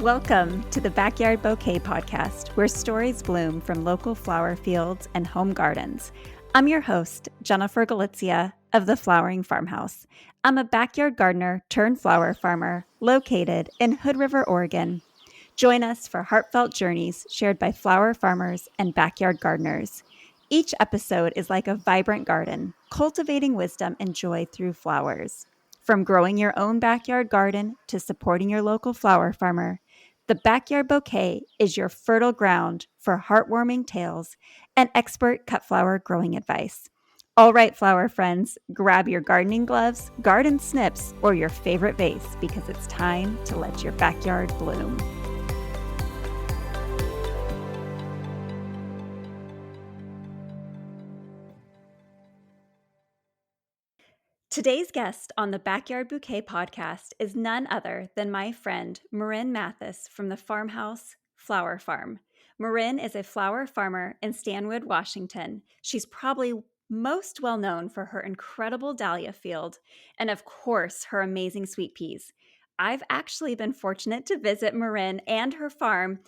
Welcome to the Backyard Bouquet Podcast, where stories bloom from local flower fields and home gardens. I'm your host, Jennifer Gulizia of the Flowering Farmhouse. I'm a backyard gardener turned flower farmer located in Hood River, Oregon. Join us for heartfelt journeys shared by flower farmers and backyard gardeners. Each episode is like a vibrant garden, cultivating wisdom and joy through flowers. From growing your own backyard garden to supporting your local flower farmer, the Backyard Bouquet is your fertile ground for heartwarming tales and expert cut flower growing advice. All right, flower friends, grab your gardening gloves, garden snips, or your favorite vase because it's time to let your backyard bloom. Today's guest on the Backyard Bouquet Podcast is none other than my friend Marryn Mathis from the Farmhouse Flower Farm. Marryn is a flower farmer in Stanwood, Washington. She's probably most well known for her incredible dahlia field and, of course, her amazing sweet peas. I've actually been fortunate to visit Marryn and her farm,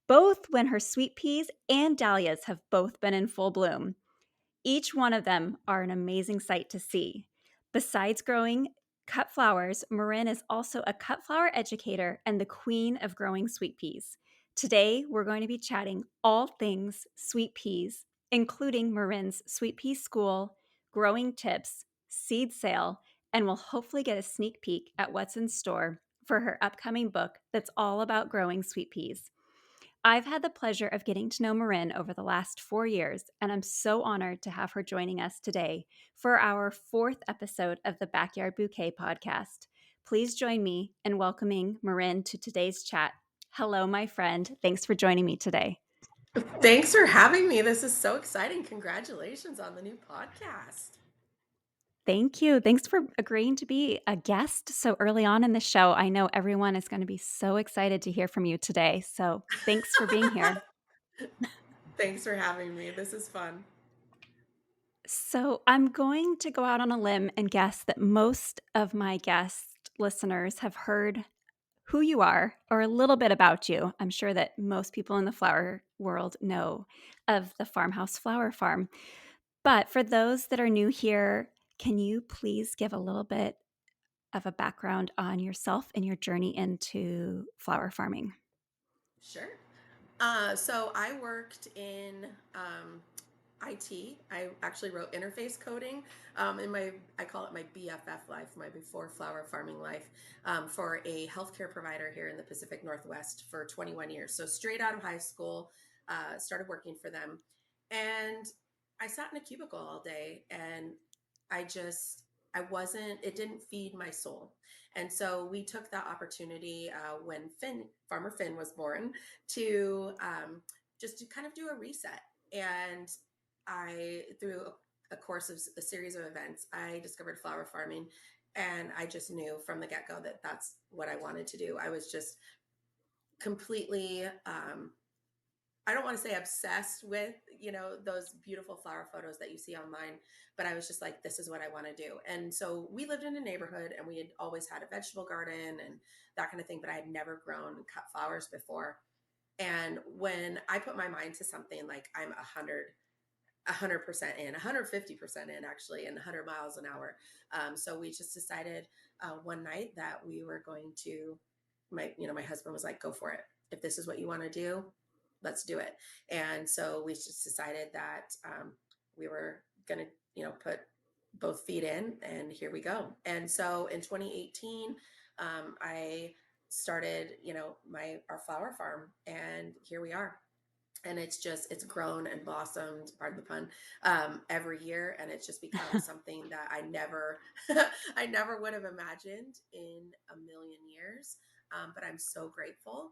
both when her sweet peas and dahlias have both been in full bloom. Each one of them are an amazing sight to see. Besides growing cut flowers, Marryn is also a cut flower educator and the queen of growing sweet peas. Today, we're going to be chatting all things sweet peas, including Marryn's sweet pea school, growing tips, seed sale, and we'll hopefully get a sneak peek at what's in store for her upcoming book that's all about growing sweet peas. I've had the pleasure of getting to know Marryn over the last 4 years, and I'm so honored to have her joining us today for our 4th episode of the Backyard Bouquet Podcast. Please join me in welcoming Marryn to today's chat. Hello, my friend. Thanks for joining me today. Thanks for having me. This is so exciting. Congratulations on the new podcast. Thank you. Thanks for agreeing to be a guest so early on in the show. I know everyone is going to be so excited to hear from you today. So thanks for being here. Thanks for having me. This is fun. So I'm going to go out on a limb and guess that most of my guest listeners have heard who you are or a little bit about you. I'm sure that most people in the flower world know of the Farmhouse Flower Farm. But for those that are new here, can you please give a little bit of a background on yourself and your journey into flower farming? Sure. So I worked in IT. I actually wrote interface coding in I call it my BFF life, my before flower farming life, for a healthcare provider here in the Pacific Northwest for 21 years. So straight out of high school, started working for them. And I sat in a cubicle all day and it didn't feed my soul. And so we took that opportunity when Farmer Finn was born to just to kind of do a reset. And through a course of a series of events, I discovered flower farming. And I just knew from the get-go that that's what I wanted to do. I was just completely, I don't want to say obsessed with, those beautiful flower photos that you see online, but I was just like, this is what I want to do. And so we lived in a neighborhood and we had always had a vegetable garden and that kind of thing, but I had never grown and cut flowers before. And when I put my mind to something, like I'm 100% in, 150% in actually, and 100 miles an hour. So we just decided one night that we were going to, my husband was like, go for it. If this is what you want to do, let's do it. And so we just decided that we were going to, put both feet in, and here we go. And so in 2018, I started, our flower farm, and here we are. And it's grown and blossomed, pardon the pun, every year. And it's just become something that I never, I never would have imagined in a million years. But I'm so grateful.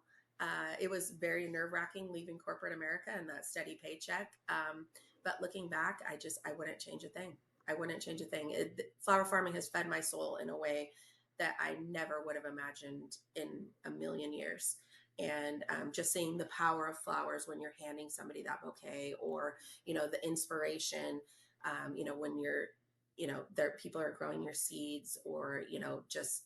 It was very nerve wracking leaving corporate America and that steady paycheck. But looking back, I wouldn't change a thing. I wouldn't change a thing. Flower farming has fed my soul in a way that I never would have imagined in a million years. And just seeing the power of flowers when you're handing somebody that bouquet, or, the inspiration, when you're, there people are growing your seeds, or, just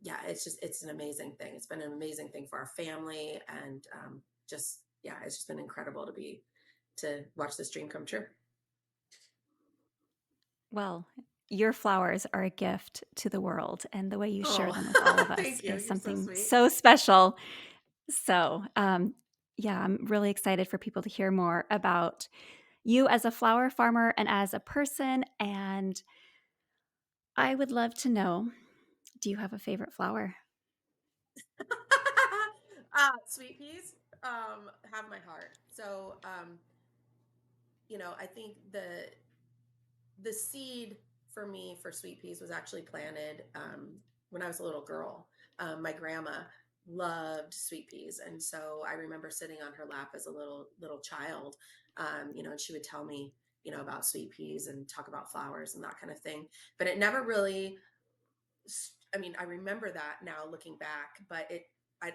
yeah, it's an amazing thing. It's been an amazing thing for our family, and just yeah, it's just been incredible to watch this dream come true. Well, your flowers are a gift to the world, and the way you share Oh, them with all of us thank you. is You're so something sweet. so special. So, yeah, I'm really excited for people to hear more about you as a flower farmer and as a person. And I would love to know, do you have a favorite flower? Sweet peas have my heart. So I think the seed for me for sweet peas was actually planted when I was a little girl. My grandma loved sweet peas, and so I remember sitting on her lap as a little child, and she would tell me, about sweet peas and talk about flowers and that kind of thing. But it never really. I mean, I remember that now looking back, but I,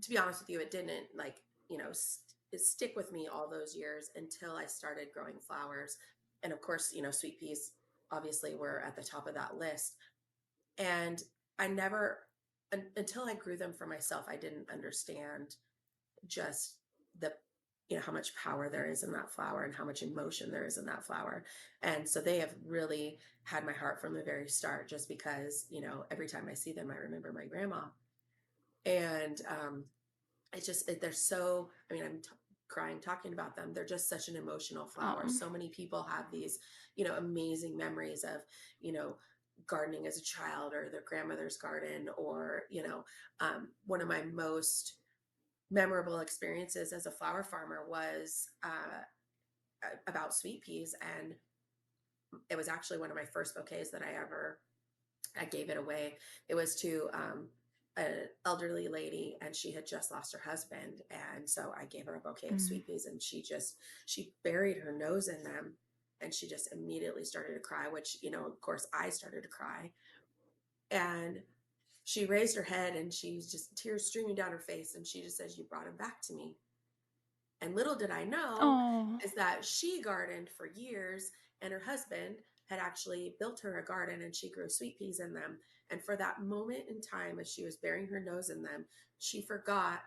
to be honest with you, it didn't like stick with me all those years until I started growing flowers, and of course, sweet peas obviously were at the top of that list. And I never, until I grew them for myself, I didn't understand just the how much power there is in that flower and how much emotion there is in that flower. And so they have really had my heart from the very start, just because every time I see them I remember my grandma. And it's just they're so, I mean, crying talking about them. They're just such an emotional flower. Oh, So many people have these amazing memories of you know gardening as a child, or their grandmother's garden, or one of my most memorable experiences as a flower farmer was about sweet peas. And it was actually one of my first bouquets that I gave it away. It was to an elderly lady, and she had just lost her husband. And so I gave her a bouquet of mm. sweet peas, and she buried her nose in them, and she just immediately started to cry, which, of course I started to cry. And she raised her head, and she's just tears streaming down her face. And she just says, "You brought him back to me." And little did I know Oh, is that she gardened for years, and her husband had actually built her a garden, and she grew sweet peas in them. And for that moment in time, as she was burying her nose in them, she forgot,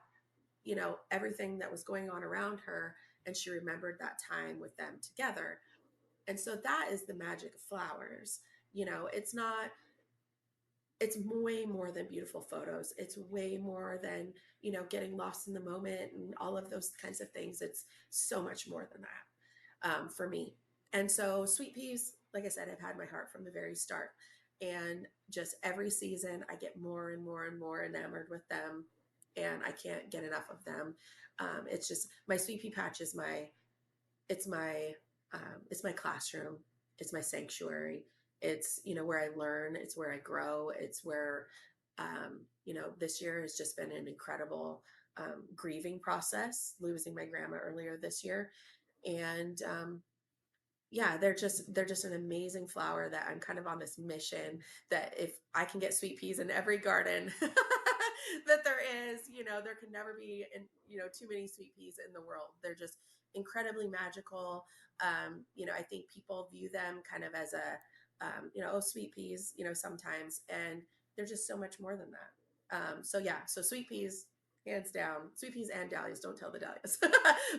everything that was going on around her. And she remembered that time with them together. And so that is the magic of flowers. It's not, it's way more than beautiful photos. It's way more than, getting lost in the moment and all of those kinds of things. It's so much more than that for me. And so sweet peas, like I said, have had my heart from the very start. And just every season, I get more and more and more enamored with them. And I can't get enough of them. It's just my sweet pea patch is it's my it's my classroom. It's my sanctuary. It's where I learn. It's where I grow. It's where this year has just been an incredible grieving process, losing my grandma earlier this year. And yeah, they're just an amazing flower that I'm kind of on this mission that if I can get sweet peas in every garden that there is, there can never be too many sweet peas in the world. They're just incredibly magical. I think people view them kind of as oh, sweet peas, sometimes, and they're just so much more than that. So yeah, so sweet peas, hands down, sweet peas and dahlias. Don't tell the dahlias,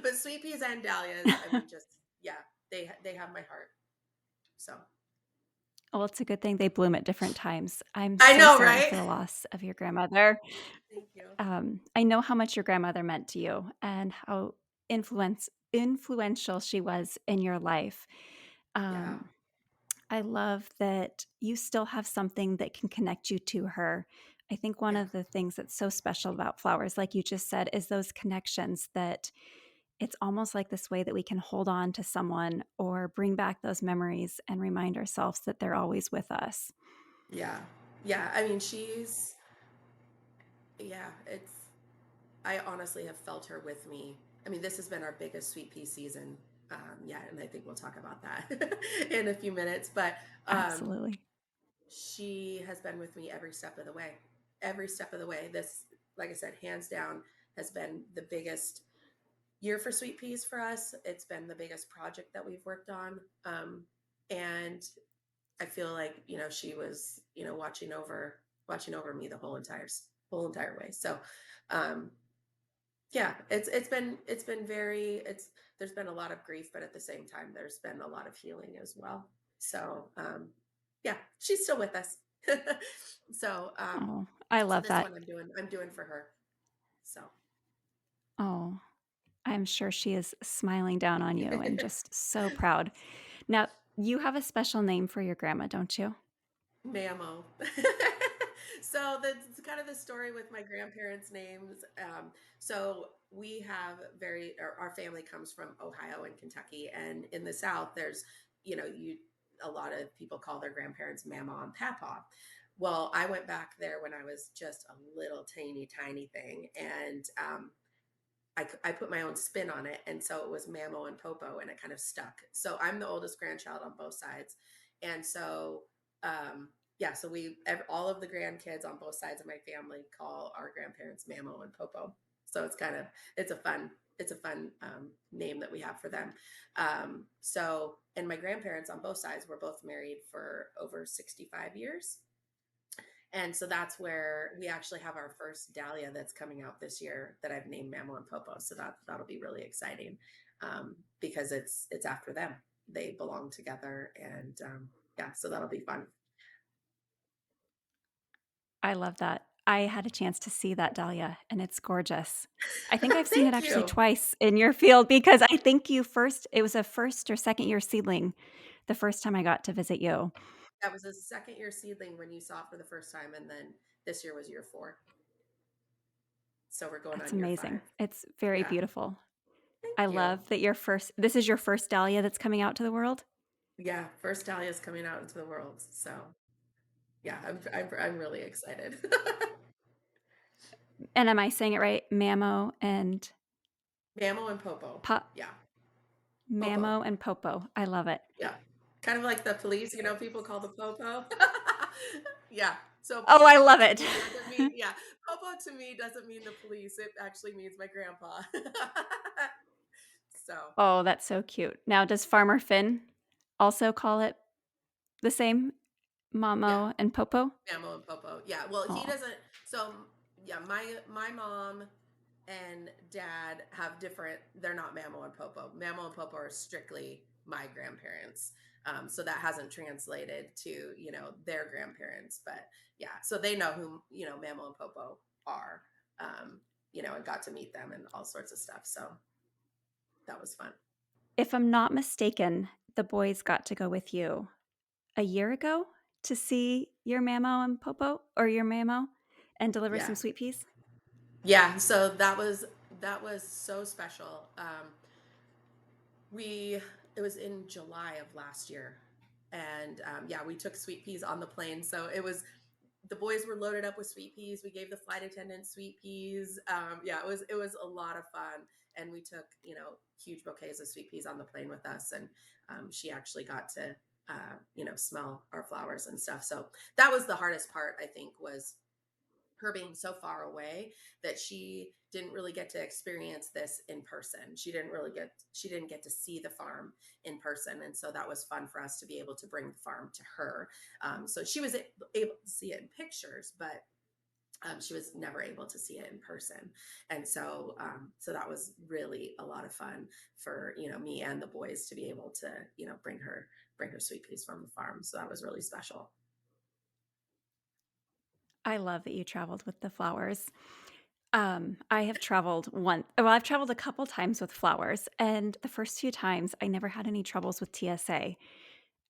but sweet peas and dahlias. I mean, just yeah, they have my heart. So well, it's a good thing they bloom at different times. I'm I so know, sorry right? for the loss of your grandmother. Thank you. I know how much your grandmother meant to you and how influential she was in your life. Yeah, Um, I love that you still have something that can connect you to her. I think one yeah, of the things that's so special about flowers, like you just said, is those connections that it's almost like this way that we can hold on to someone or bring back those memories and remind ourselves that they're always with us. yeah, yeah. I mean, yeah. It's. I honestly have felt her with me. I mean, this has been our biggest sweet pea season. Yeah, and I think we'll talk about that in a few minutes. But Absolutely. she has been with me every step of the way. Every step of the way. This, like I said, hands down, has been the biggest year for sweet peas for us. It's been the biggest project that we've worked on. And I feel like, she was, watching over me the whole entire way. So, um, yeah, it's been very it's there's been a lot of grief, but at the same time, there's been a lot of healing as well. So, yeah, she's still with us. So, Oh, I so love this that. one I'm doing for her. So, Oh, I'm sure she is smiling down on you and just so proud. Now, you have a special name for your grandma, don't you? Mammo. So that's kind of the story with my grandparents' names. So we have our family comes from Ohio and Kentucky, and in the South, there's, a lot of people call their grandparents Mama and Papa. Well, I went back there when I was just a little teeny tiny thing, and I put my own spin on it. And so it was Mamo and Popo, and it kind of stuck. So I'm the oldest grandchild on both sides. And so, yeah, so all of the grandkids on both sides of my family call our grandparents Mamo and Popo. So it's a fun name that we have for them. And my grandparents on both sides were both married for over 65 years. And so that's where we actually have our first dahlia that's coming out this year that I've named Mamo and Popo. So that'll be really exciting, because it's after them. They belong together, and yeah, so that'll be fun. I love that. I had a chance to see that dahlia and it's gorgeous. I think I've seen it Thank actually you. twice in your field because I think it was a first or second year seedling the first time I got to visit you. That was a second year seedling when you saw it for the first time, and then this year was year 4. So we're going That's on year amazing. 5. It's very Yeah. beautiful. I Thank you. love that this is your first dahlia that's coming out to the world. Yeah, first dahlia is coming out into the world. So yeah, I'm really excited. And am I saying it right? Mamo and Mamo and Popo. Pop, Yeah, Popo. Mamo and Popo. I love it. Yeah. Kind of like the police, people call the popo. Yeah. So Oh, I popo love to it. me doesn't mean, yeah, popo to me doesn't mean the police. It actually means my grandpa. So, Oh, that's so cute. Now, does Farmer Finn also call it the same? yeah, Mamo and Popo? Mamo and Popo. Yeah. Well, he Oh, doesn't. So, yeah, my mom and dad have different. They're not Mamo and Popo. Mamo and Popo are strictly my grandparents. So that hasn't translated to their grandparents, but yeah. So they know who Mamo and Popo are. And got to meet them and all sorts of stuff. So that was fun. if I'm not mistaken, the boys got to go with you a year ago to see your Mamo and Popo or your Mamo and deliver Yeah, some sweet peas. yeah. So that was so special. We It was in July of last year, and yeah, we took sweet peas on the plane. So the boys were loaded up with sweet peas. We gave the flight attendant sweet peas. Yeah, it was a lot of fun, and we took huge bouquets of sweet peas on the plane with us, and she actually got to smell our flowers and stuff. So that was the hardest part, I think, was her being so far away that she didn't really get to experience this in person. She didn't get to see the farm in person, and so that was fun for us to be able to bring the farm to her. So she was able to see it in pictures, but she was never able to see it in person. And so that was really a lot of fun for me and the boys to be able to bring her sweet peas from the farm. So that was really special. I love that you traveled with the flowers. I have traveled I've traveled a couple times with flowers, and the first few times I never had any troubles with TSA.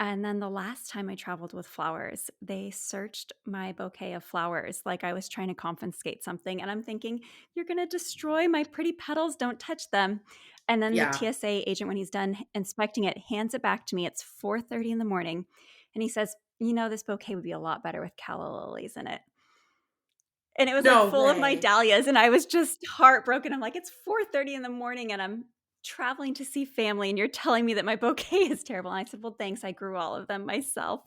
And then the last time I traveled with flowers, they searched my bouquet of flowers like I was trying to confiscate something. And I'm thinking, you're going to destroy my pretty petals. Don't touch them. And then the Yeah. TSA agent, when he's done inspecting it, hands it back to me. It's 4:30 in the morning. And he says, this bouquet would be a lot better with calla lilies in it. And it was like No full of my way. dahlias. And I was just heartbroken. I'm like, it's 4:30 in the morning and I'm traveling to see family and you're telling me that my bouquet is terrible. And I said, well, thanks. I grew all of them myself.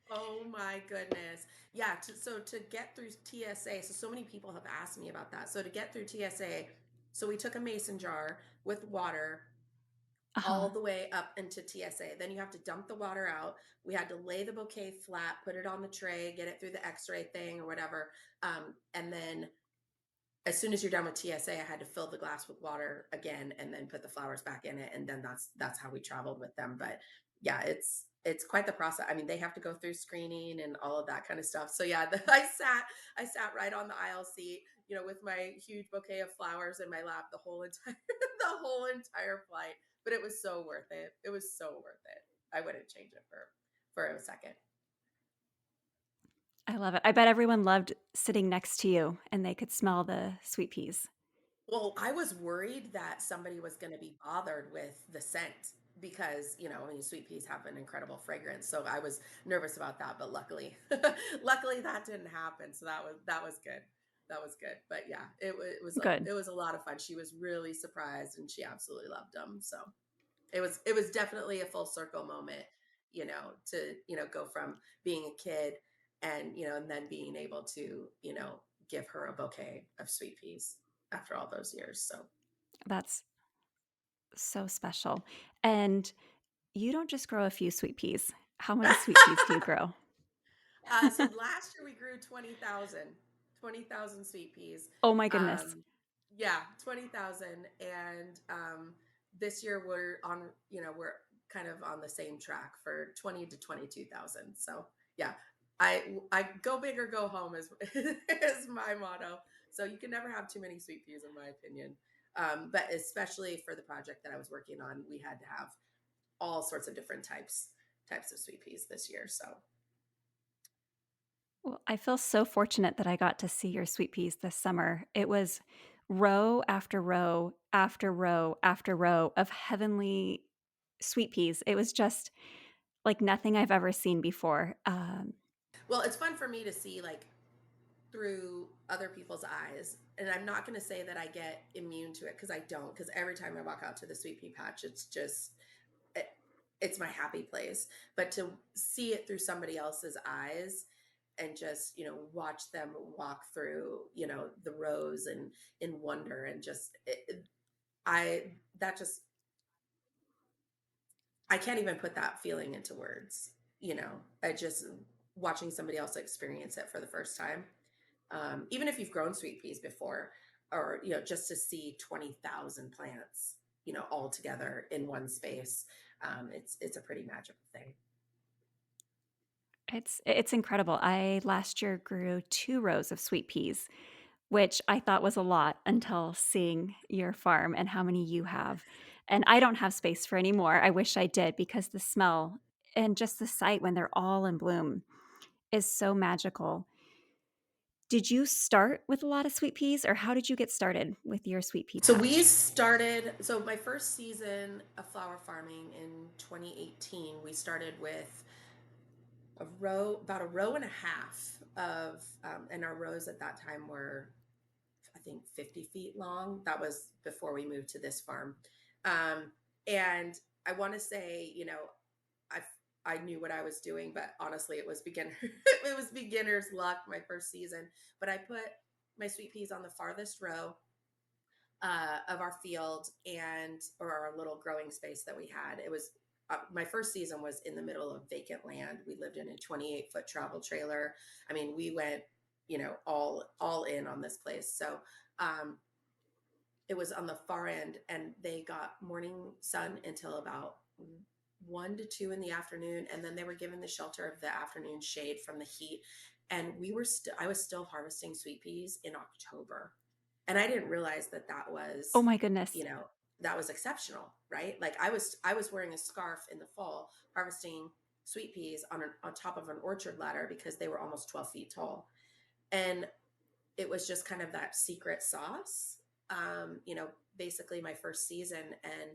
Oh my goodness. Yeah, so to get through TSA, so many people have asked me about that. So to get through TSA, so we took a mason jar with water all Uh-huh. the way up into TSA. Then you have to dump the water out. We had to lay the bouquet flat, put it on the tray, get it through the x-ray thing or whatever. And then as soon as you're done with TSA, I had to fill the glass with water again and then put the flowers back in it. And then that's how we traveled with them. But yeah, it's quite the process. I mean, they have to go through screening and all of that kind of stuff. So yeah, I sat right on the aisle seat, with my huge bouquet of flowers in my lap the whole entire the whole entire flight. But it was so worth it. It was so worth it. I wouldn't change it for a second. I love it. I bet everyone loved sitting next to you and they could smell the sweet peas. Well, I was worried that somebody was going to be bothered with the scent because, I mean, sweet peas have an incredible fragrance. So I was nervous about that, but luckily, luckily that didn't happen. So that was good. That was good. But yeah, Good. it was a lot of fun. She was really surprised and she absolutely loved them. So it was definitely a full circle moment, to, go from being a kid and then being able to, give her a bouquet of sweet peas after all those years. So, That's so special. And you don't just grow a few sweet peas. How many sweet peas do you grow? so last year we grew 20,000 sweet peas. Oh my goodness. Um, yeah, 20,000. And this year we're kind of on the same track for 20 to 22,000. So yeah, I go big or go home is my motto. So you can never have too many sweet peas, in my opinion. But especially for the project that I was working on, we had to have all sorts of different types of sweet peas this year. So Well, I feel so fortunate that I got to see your sweet peas this summer. It was row after row after row after row of heavenly sweet peas. It was just like nothing I've ever seen before. well, it's fun for me to see like through other people's eyes. And I'm not going to say that I get immune to it because I don't, because every time I walk out to the sweet pea patch, it, it's my happy place. But to see it through somebody else's eyes and just, watch them walk through, the rows and in wonder and I, that just, I can't even put that feeling into words, I just, watching somebody else experience it for the first time. Even if you've grown sweet peas before, or just to see 20,000 plants, all together in one space, it's a pretty magical thing. it's incredible. I last year grew 2 rows of sweet peas, which I thought was a lot until seeing your farm and how many you have. And I don't have space for any more. I wish I did because the smell and just the sight when they're all in bloom is so magical. Did you start with a lot of sweet peas or how did you get started with your sweet pea patch? So my first season of flower farming in 2018, we started with about a row and a half and our rows at that time were, I think, 50 feet long. That was before we moved to this farm. Um, and I want to say, I I knew what I was doing, but honestly, it was it was beginner's luck my first season. But I put my sweet peas on the farthest row of our field or our little growing space that we had. It was my first season was in the middle of vacant land. We lived in a 28-foot travel trailer. I mean, we went, all in on this place. So um, it was on the far end, and they got morning sun until about 1 to 2 in the afternoon, and then they were given the shelter of the afternoon shade from the heat. And I was still harvesting sweet peas in October, and I didn't realize that Oh was, my goodness. you know, that was exceptional, right? Like I was wearing a scarf in the fall harvesting sweet peas on top of an orchard ladder because they were almost 12 feet tall, and it was just kind of that secret sauce. Basically my first season, and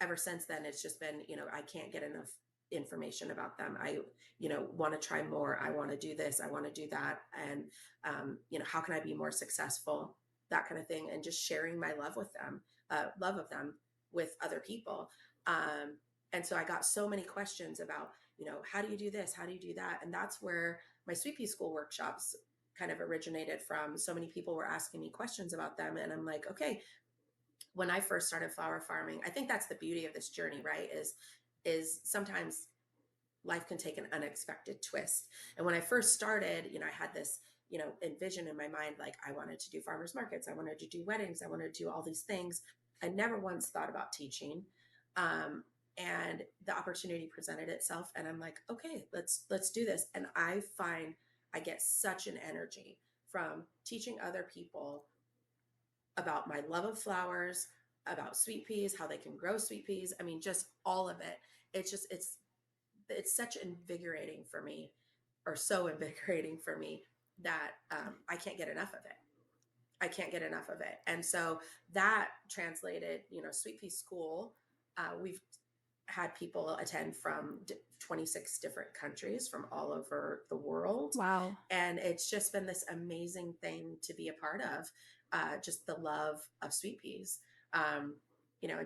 ever since then it's just been, I can't get enough information about them. I want to try more. I want to do this, I want to do that. And how can I be more successful, that kind of thing, and just sharing my love of them with other people. And so I got so many questions about, how do you do this, how do you do that? And that's where my sweet pea school workshops kind of originated from. So many people were asking me questions about them, and I'm like, okay, when I first started flower farming, I think that's the beauty of this journey, right? Is sometimes life can take an unexpected twist. And when I first started, I had this, envision in my mind, like I wanted to do farmers markets, I wanted to do weddings, I wanted to do all these things. I never once thought about teaching. Um, and the opportunity presented itself, and I'm like, okay, let's do this. And I find I get such an energy from teaching other people about my love of flowers, about sweet peas, how they can grow sweet peas. I mean, just all of it. It's such invigorating for me, or so invigorating for me, that I can't get enough of it. I can't get enough of it. And so that translated, Sweet Pea School. We've had people attend from 26 different countries from all over the world. Wow. And it's just been this amazing thing to be a part of, just the love of sweet peas. And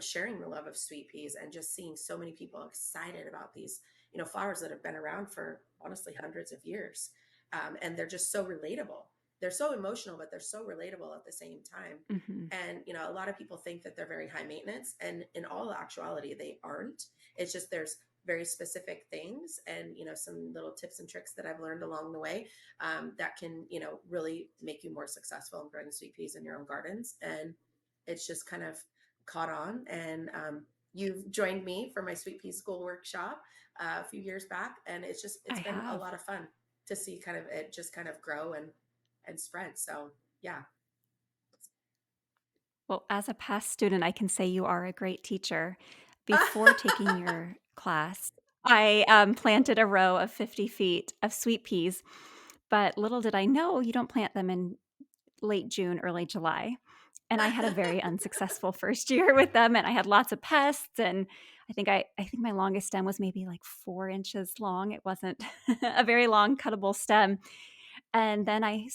sharing the love of sweet peas, and just seeing so many people excited about these, flowers that have been around for honestly hundreds of years. And they're just so relatable. They're so emotional, but they're so relatable at the same time. Mm-hmm. And, a lot of people think that they're very high maintenance, and in all actuality, they aren't. It's just there's very specific things, and, some little tips and tricks that I've learned along the way, that can, really make you more successful in growing sweet peas in your own gardens. And it's just kind of caught on. And you've joined me for my sweet pea school workshop a few years back, and I it's been a have. lot of fun to see kind of it just kind of grow and spread. So yeah. Well, as a past student, I can say you are a great teacher. Before taking your class, I planted a row of 50 feet of sweet peas, but little did I know you don't plant them in late June, early July. And I had a very unsuccessful first year with them, and I had lots of pests. And I think my longest stem was maybe like 4 inches long. It wasn't a very long cuttable stem. And then I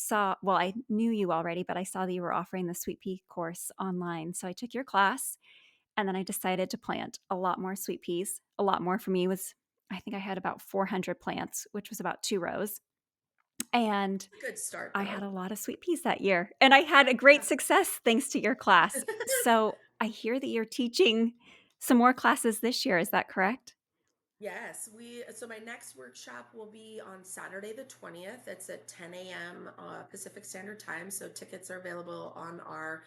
knew you already, but I saw that you were offering the sweet pea course online. So I took your class, and then I decided to plant a lot more sweet peas. A lot more for me was, I think I had about 400 plants, which was about 2 rows. And Good start I had though. a lot of sweet peas that year, and I had a great Yeah. success thanks to your class. So I hear that you're teaching some more classes this year. Is that correct? Yes, so my next workshop will be on Saturday the 20th. It's at 10 a.m. Pacific Standard Time. So tickets are available on our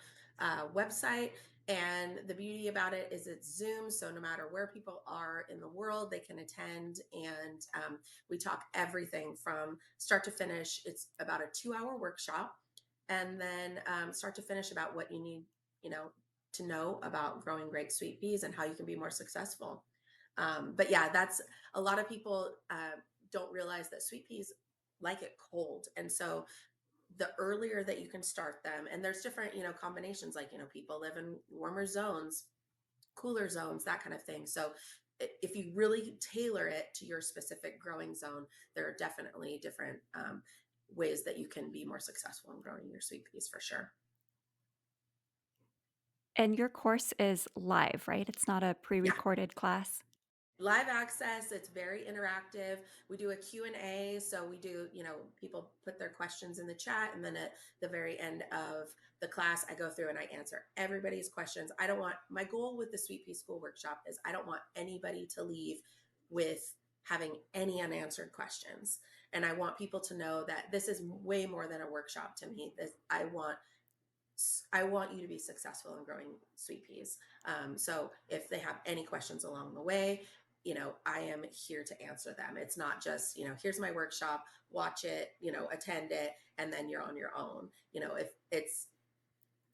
website. And the beauty about it is it's Zoom. So no matter where people are in the world, they can attend. And we talk everything from start to finish. It's about a 2-hour workshop. And then start to finish about what you need, you know, to know about growing great sweet peas and how you can be more successful. But yeah, that's a lot of people don't realize that sweet peas like it cold. And so the earlier that you can start them, and there's different, combinations, like, people live in warmer zones, cooler zones, that kind of thing. So if you really tailor it to your specific growing zone, there are definitely different ways that you can be more successful in growing your sweet peas for sure. And your course is live, right? It's not a Yeah. pre-recorded class. Live access. It's very interactive. We do a Q&A. So we do, people put their questions in the chat, and then at the very end of the class, I go through and I answer everybody's questions. My goal with the Sweet Pea School workshop is I don't want anybody to leave with having any unanswered questions. And I want people to know that this is way more than a workshop to me. I want you to be successful in growing sweet peas. So if they have any questions along the way, I am here to answer them. It's not just, here's my workshop, watch it, attend it, and then you're on your own. If it's,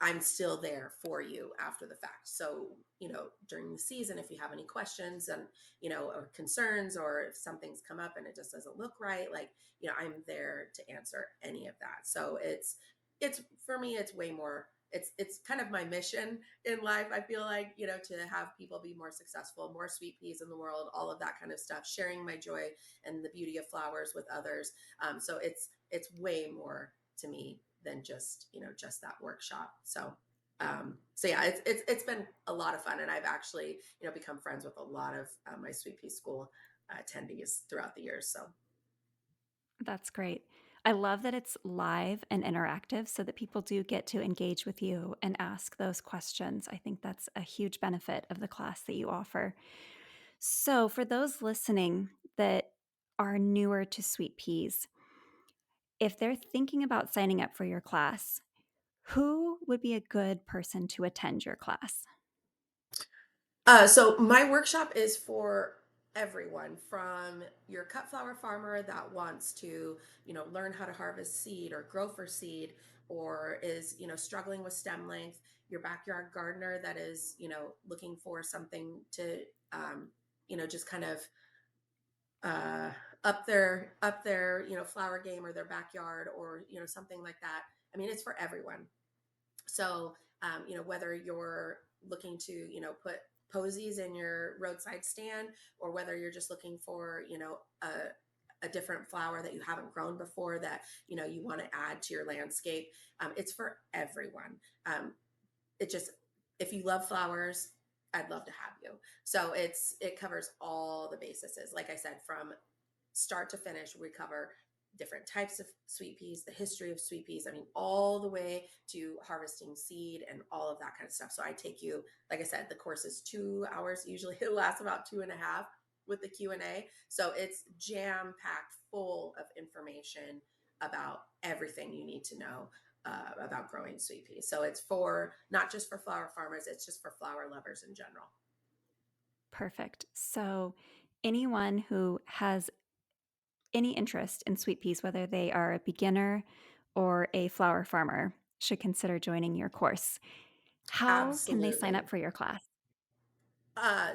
I'm still there for you after the fact. So, during the season, if you have any questions and, or concerns, or if something's come up and it just doesn't look right, like, I'm there to answer any of that. So it's for me, it's way more, it's kind of my mission in life. I feel like, to have people be more successful, more sweet peas in the world, all of that kind of stuff, sharing my joy and the beauty of flowers with others. So it's way more to me than just, just that workshop. So yeah, it's been a lot of fun, and I've actually, become friends with a lot of my Sweet Pea School attendees throughout the years. So That's great. I love that it's live and interactive so that people do get to engage with you and ask those questions. I think that's a huge benefit of the class that you offer. So, for those listening that are newer to sweet peas, if they're thinking about signing up for your class, who would be a good person to attend your class? So my workshop is for everyone, from your cut flower farmer that wants to, learn how to harvest seed or grow for seed, or is, struggling with stem length, your backyard gardener that is, looking for something to, just kind of uh, up their, flower game or their backyard, or, something like that. I mean, it's for everyone. So, whether you're looking to, put posies in your roadside stand, or whether you're just looking for, a different flower that you haven't grown before that, you want to add to your landscape, it's for everyone. It just, if you love flowers, I'd love to have you. So it covers all the bases. Like I said, from start to finish, we cover different types of sweet peas, the history of sweet peas. I mean, all the way to harvesting seed and all of that kind of stuff. So I take you, like I said, the course is 2 hours. Usually it lasts about 2.5 with the Q&A. So it's jam packed full of information about everything you need to know about growing sweet peas. So it's for not just for flower farmers, it's just for flower lovers in general. Perfect. So, anyone who has any interest in sweet peas, whether they are a beginner or a flower farmer, should consider joining your course. How can they sign up Absolutely. for your class?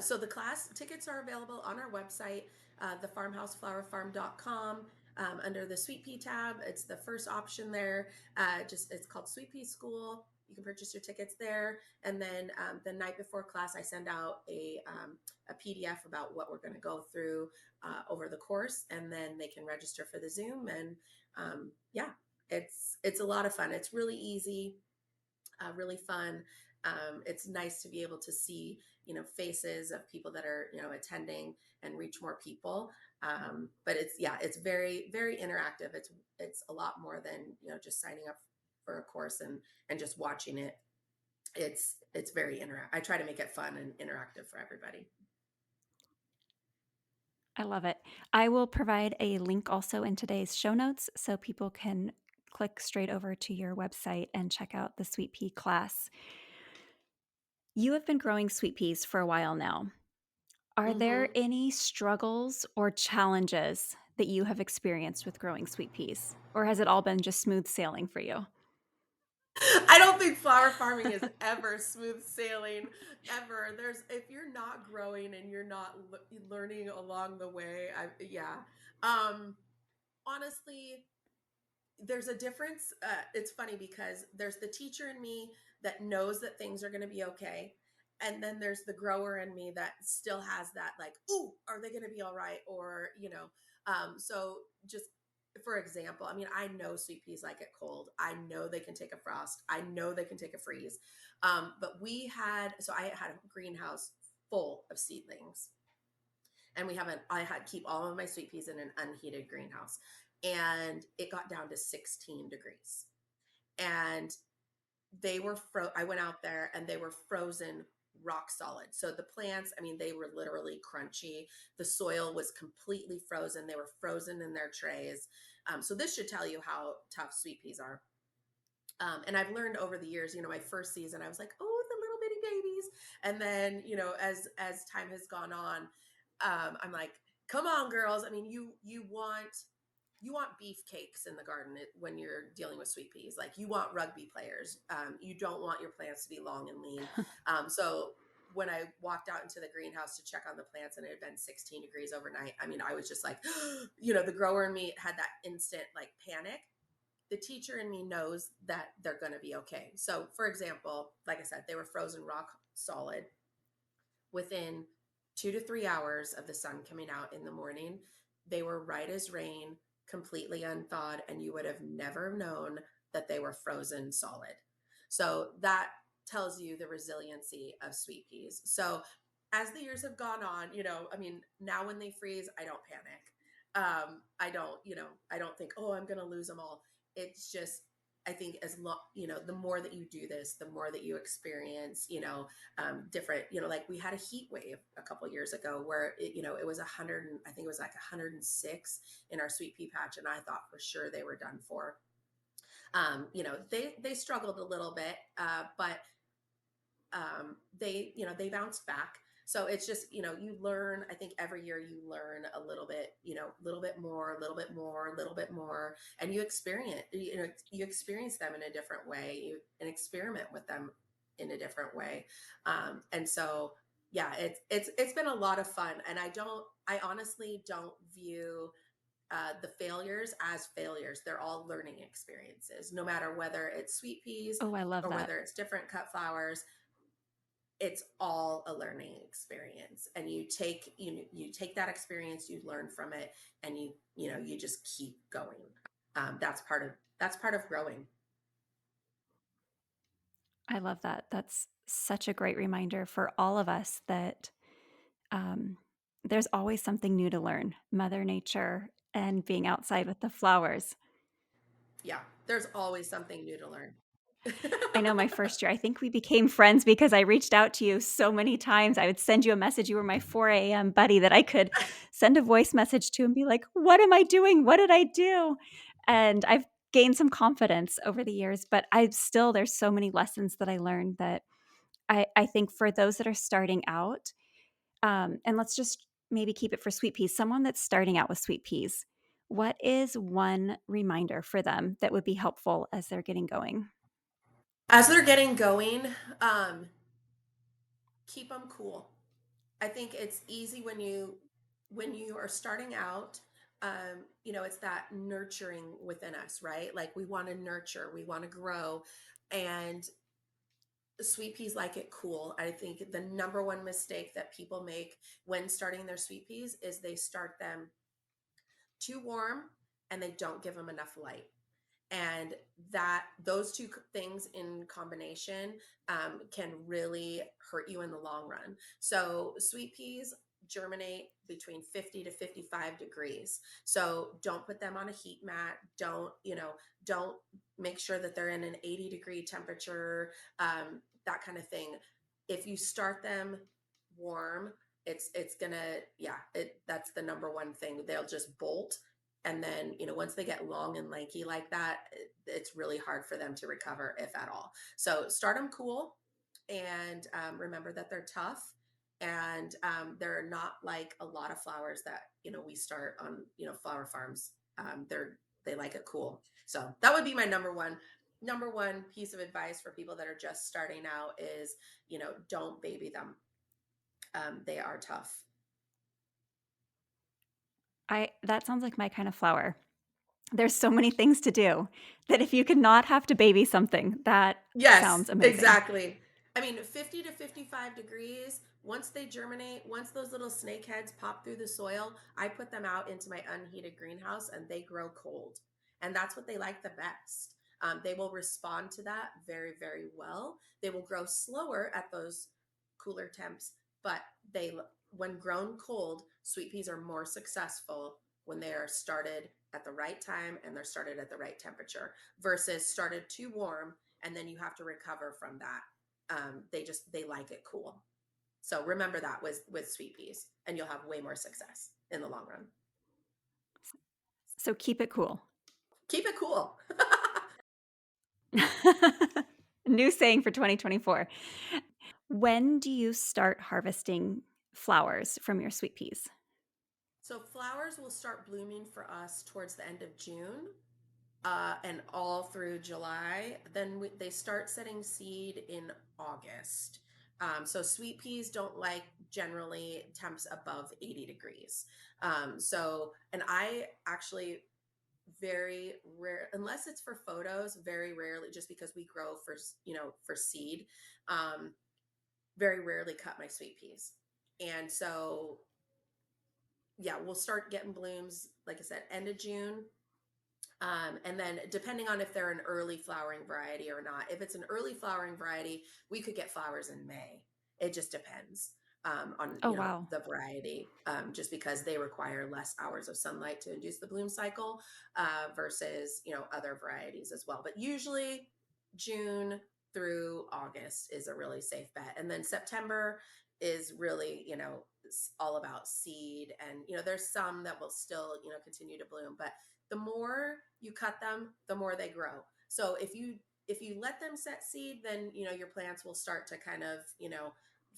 So the class tickets are available on our website, thefarmhouseflowerfarm.com. Under the sweet pea tab, it's the first option there. Just it's called Sweet Pea School. You can purchase your tickets there, and then the night before class, I send out a PDF about what we're going to go through over the course, and then they can register for the Zoom. And yeah, it's a lot of fun. It's really easy, really fun. It's nice to be able to see, faces of people that are, attending and reach more people. But it's very, very interactive. It's a lot more than, just signing up for a course and just watching it. It's very interactive. I try to make it fun and interactive for everybody. I love it. I will provide a link also in today's show notes so people can click straight over to your website and check out the sweet pea class. You have been growing sweet peas for a while now. Are there Hmm. any struggles or challenges that you have experienced with growing sweet peas? Or has it all been just smooth sailing for you? I don't think flower farming is ever smooth sailing, ever. If you're not growing and you're not learning along the way, yeah. Um, Honestly, there's a difference. It's funny because there's the teacher in me that knows that things are going to be okay. And then there's the grower in me that still has that, like, ooh, are they going to be all right? Or, so just for example, I mean, I know sweet peas like it cold. I know they can take a frost. I know they can take a freeze. But I had a greenhouse full of seedlings, and I had keep all of my sweet peas in an unheated greenhouse, and it got down to 16 degrees, and I went out there and they were frozen rock solid. So the plants, I mean, they were literally crunchy. The soil was completely frozen. They were frozen in their trays. So this should tell you how tough sweet peas are. And I've learned over the years, my first season, I was like, oh, the little bitty babies. And then, as time has gone on, I'm like, come on, girls. I mean, you want beef cakes in the garden when you're dealing with sweet peas. Like, you want rugby players. You don't want your plants to be long and lean. So when I walked out into the greenhouse to check on the plants and it had been 16 degrees overnight, I mean, I was just like, the grower in me had that instant like panic. The teacher in me knows that they're going to be okay. So, for example, like I said, they were frozen rock solid. Within 2 to 3 hours of the sun coming out in the morning, they were right as rain, completely unthawed, and you would have never known that they were frozen solid. So that tells you the resiliency of sweet peas. So as the years have gone on, I mean, now when they freeze, I don't panic. I don't think, oh, I'm going to lose them all. It's just, I think as long, the more that you do this, the more that you experience, different, like we had a heat wave a couple years ago where it was 100, I think it was like 106 in our sweet pea patch. And I thought for sure they were done for. They struggled a little bit, but they bounced back. So it's just, you learn, I think every year you learn a little bit, a little bit more, a little bit more, a little bit more, and you experience them in a different way, and experiment with them in a different way. And so, yeah, it's been a lot of fun. And I honestly don't view the failures as failures. They're all learning experiences, no matter whether it's sweet peas Oh, I love or that. whether it's different cut flowers. It's all a learning experience, and you take that experience, you learn from it, and you just keep going. That's part of growing. I love that. That's such a great reminder for all of us that um, there's always something new to learn. Mother Nature and being outside with the flowers. Yeah, there's always something new to learn. I know my first year, I think we became friends because I reached out to you so many times. I would send you a message. You were my 4 a.m. buddy that I could send a voice message to and be like, what am I doing? What did I do? And I've gained some confidence over the years, but there's so many lessons that I learned that I think for those that are starting out, and let's just maybe keep it for sweet peas, someone that's starting out with sweet peas, what is one reminder for them that would be helpful as they're getting going? As they're getting going, um, keep them cool. I think it's easy when you are starting out. It's that nurturing within us, right? Like we want to nurture, we want to grow, and sweet peas like it cool. I think the number one mistake that people make when starting their sweet peas is they start them too warm and they don't give them enough light. And that those two things in combination can really hurt you in the long run. So sweet peas germinate between 50 to 55 degrees. So don't put them on a heat mat. Don't make sure that they're in an 80-degree temperature, that kind of thing. If you start them warm, it's gonna, yeah, that's the number one thing. They'll just bolt, and then, once they get long and lanky like that, it's really hard for them to recover, if at all. So start them cool, and remember that they're tough, and they're not like a lot of flowers that, we start on, flower farms. They like it cool. So that would be my number one piece of advice for people that are just starting out is, don't baby them. They are tough. That sounds like my kind of flower. There's so many things to do that if you could not have to baby something, that Yes, sounds amazing. exactly. I mean, 50 to 55 degrees, once they germinate, once those little snake heads pop through the soil, I put them out into my unheated greenhouse and they grow cold. And that's what they like the best. They will respond to that very, very well. They will grow slower at those cooler temps, but when grown cold, sweet peas are more successful when they are started at the right time and they're started at the right temperature versus started too warm and then you have to recover from that. They like it cool. So remember that with sweet peas, and you'll have way more success in the long run. So keep it cool. Keep it cool. New saying for 2024. When do you start harvesting flowers from your sweet peas? So flowers will start blooming for us towards the end of June, and all through July. Then they start setting seed in August. So sweet peas don't like generally temps above 80 degrees. And I actually very rare, unless it's for photos, very rarely, just because we grow for seed, um, very rarely cut my sweet peas. And so, yeah, we'll start getting blooms, like I said, end of June. And then depending on if they're an early flowering variety or not, if it's an early flowering variety, we could get flowers in May. It just depends. on, Oh, wow. the variety, just because they require less hours of sunlight to induce the bloom cycle, versus, other varieties as well. But usually June through August is a really safe bet. And then September is really, it's all about seed. And, there's some that will still, continue to bloom, but the more you cut them, the more they grow. So if you let them set seed, then, your plants will start to kind of,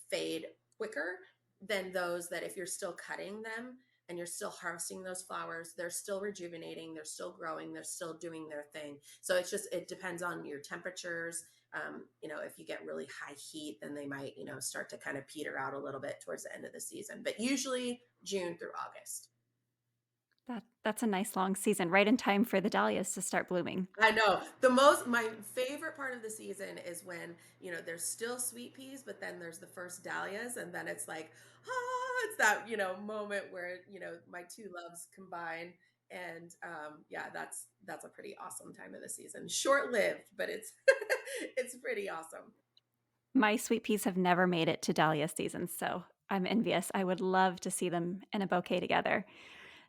fade quicker than those that if you're still cutting them and you're still harvesting those flowers, they're still rejuvenating, they're still growing, they're still doing their thing. So it depends on your temperatures. If you get really high heat, then they might, start to kind of peter out a little bit towards the end of the season, but usually June through August. That's a nice long season, right in time for the dahlias to start blooming. I know. My favorite part of the season is when, there's still sweet peas, but then there's the first dahlias. And then it's like, it's that, moment where, my two loves combine. And yeah, that's a pretty awesome time of the season. Short lived, but it's, it's pretty awesome. My sweet peas have never made it to dahlia season, so I'm envious. I would love to see them in a bouquet together.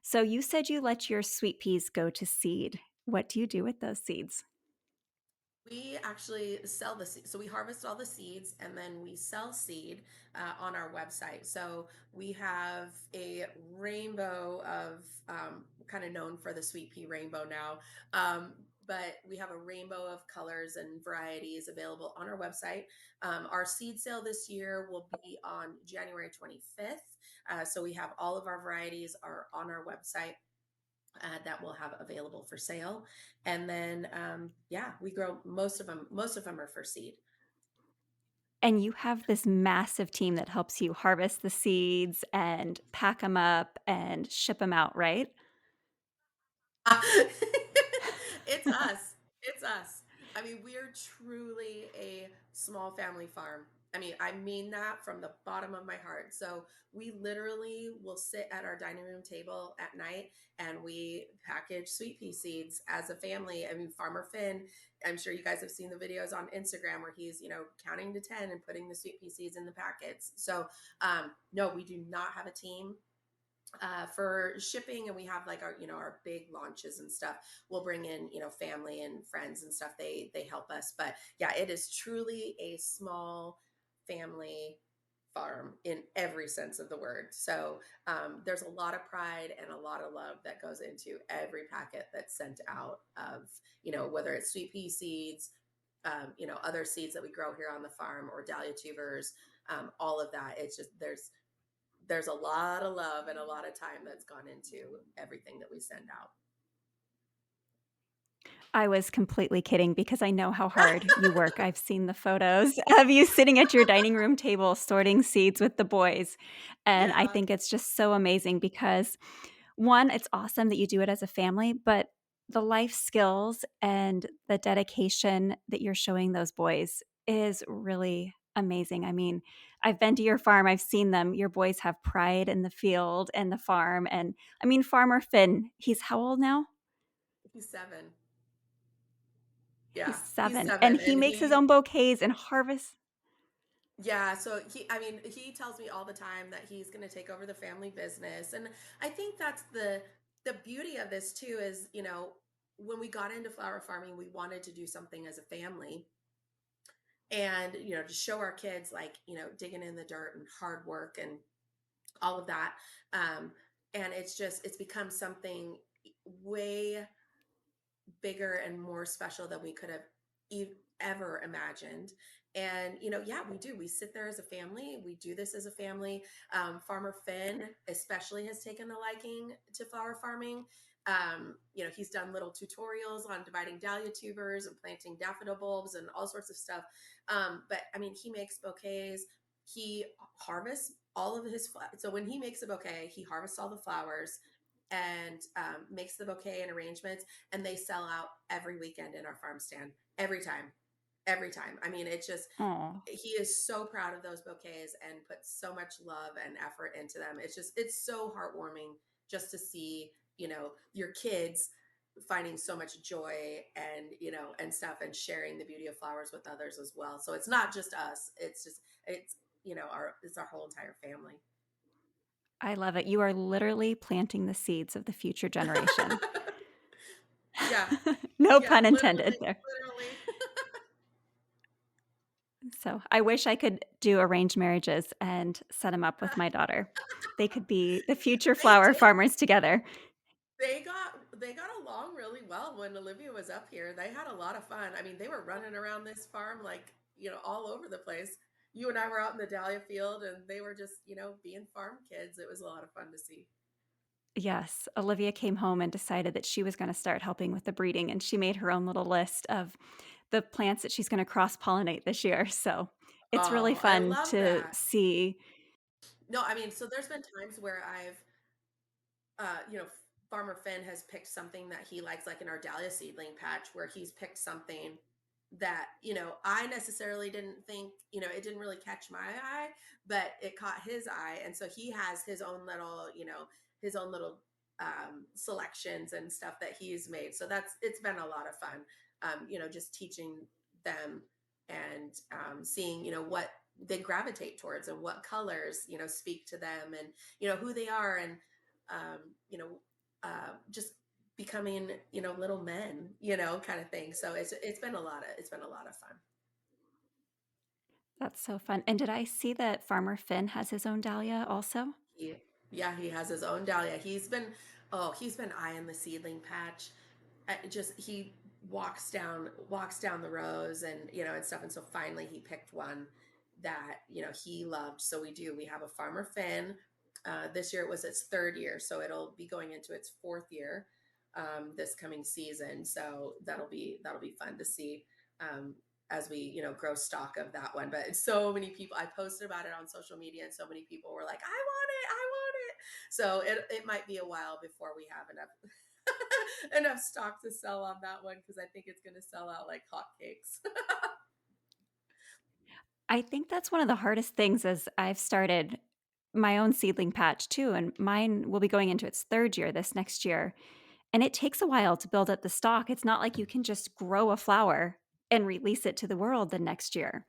So you said you let your sweet peas go to seed. What do you do with those seeds? We actually sell the seed. So we harvest all the seeds and then we sell seed on our website. So we have a rainbow of, kind of known for the sweet pea rainbow now. But we have a rainbow of colors and varieties available on our website. Our seed sale this year will be on January 25th. So we have all of our varieties are on our website, that we'll have available for sale. And then, yeah, we grow most of them. Most of them are for seed. And you have this massive team that helps you harvest the seeds and pack them up and ship them out, right? It's us. It's us. I mean, we're truly a small family farm. I mean that from the bottom of my heart. So we literally will sit at our dining room table at night and we package sweet pea seeds as a family. Farmer Finn, I'm sure you guys have seen the videos on Instagram where he's, counting to 10 and putting the sweet pea seeds in the packets. So, no, we do not have a team for shipping, and we have like our big launches and stuff. We'll bring in family and friends and stuff. They help us, but yeah, it is truly a small family farm in every sense of the word. So there's a lot of pride and a lot of love that goes into every packet that's sent out of, whether it's sweet pea seeds, other seeds that we grow here on the farm, or dahlia tubers, all of that. It's just there's a lot of love and a lot of time that's gone into everything that we send out. I was completely kidding because I know how hard you work. I've seen the photos of you sitting at your dining room table sorting seeds with the boys. And I Yeah. think it's just so amazing because, one, it's awesome that you do it as a family, but the life skills and the dedication that you're showing those boys is really amazing. I mean, I've been to your farm, I've seen them. Your boys have pride in the field and the farm. And I mean, Farmer Finn, he's how old now? He's 7. He's Yeah, he's 7, and 7, he and makes his own bouquets and harvests. yeah, so he tells me all the time that he's going to take over the family business. And I think that's the beauty of this too is, when we got into flower farming, we wanted to do something as a family and, to show our kids like, digging in the dirt and hard work and all of that. Um, and it's become something way bigger and more special than we could have ever imagined. And yeah, we do, we sit there as a family, we do this as a family. Farmer Finn especially has taken a liking to flower farming. He's done little tutorials on dividing dahlia tubers and planting daffodil bulbs and all sorts of stuff. But he makes bouquets. He harvests all of so when he makes a bouquet, he harvests all the flowers and makes the bouquet and arrangements, and they sell out every weekend in our farm stand, every time. It's just, Oh, he is so proud of those bouquets and puts so much love and effort into them. It's so heartwarming just to see, your kids finding so much joy and, and stuff, and sharing the beauty of flowers with others as well. So it's not just us, it's it's our whole entire family. I love it. You are literally planting the seeds of the future generation. Yeah. No Yeah, pun intended literally, there. literally. So I wish I could do arranged marriages and set them up with my daughter. They could be the future They flower did. farmers together. They got along really well when Olivia was up here. They had a lot of fun. I mean, they were running around this farm like, all over the place. You and I were out in the dahlia field and they were just, being farm kids. It was a lot of fun to see. Yes, Olivia came home and decided that she was going to start helping with the breeding, and she made her own little list of the plants that she's going to cross pollinate this year. So it's really Oh, I fun love to that. see. No, I mean, so there's been times where uh, you know, Farmer Finn has picked something that he likes, like in our dahlia seedling patch, where he's picked something that, I necessarily didn't think, it didn't really catch my eye, but it caught his eye. And so he has his own little selections and stuff that he's made. So it's been a lot of fun, just teaching them and seeing, what they gravitate towards and what colors, speak to them and, who they are. And um, just becoming, little men, kind of thing. So it's been a lot of fun. That's so fun. And did I see that Farmer Finn has his own dahlia also? He, yeah, he has his own dahlia. He's been eyeing the seedling patch. Just he walks down the rows and and stuff. And so finally he picked one that he loved. So we have a Farmer Finn. This year it was its third year, so it'll be going into its fourth year this coming season. So that'll be fun to see as we grow stock of that one. But so many people, I posted about it on social media, and so many people were like, "I want it, I want it." So it might be a while before we have enough enough stock to sell on that one because I think it's going to sell out like hotcakes. I think that's one of the hardest things as I've started my own seedling patch too, and mine will be going into its third year this next year. And it takes a while to build up the stock. It's not like you can just grow a flower and release it to the world the next year.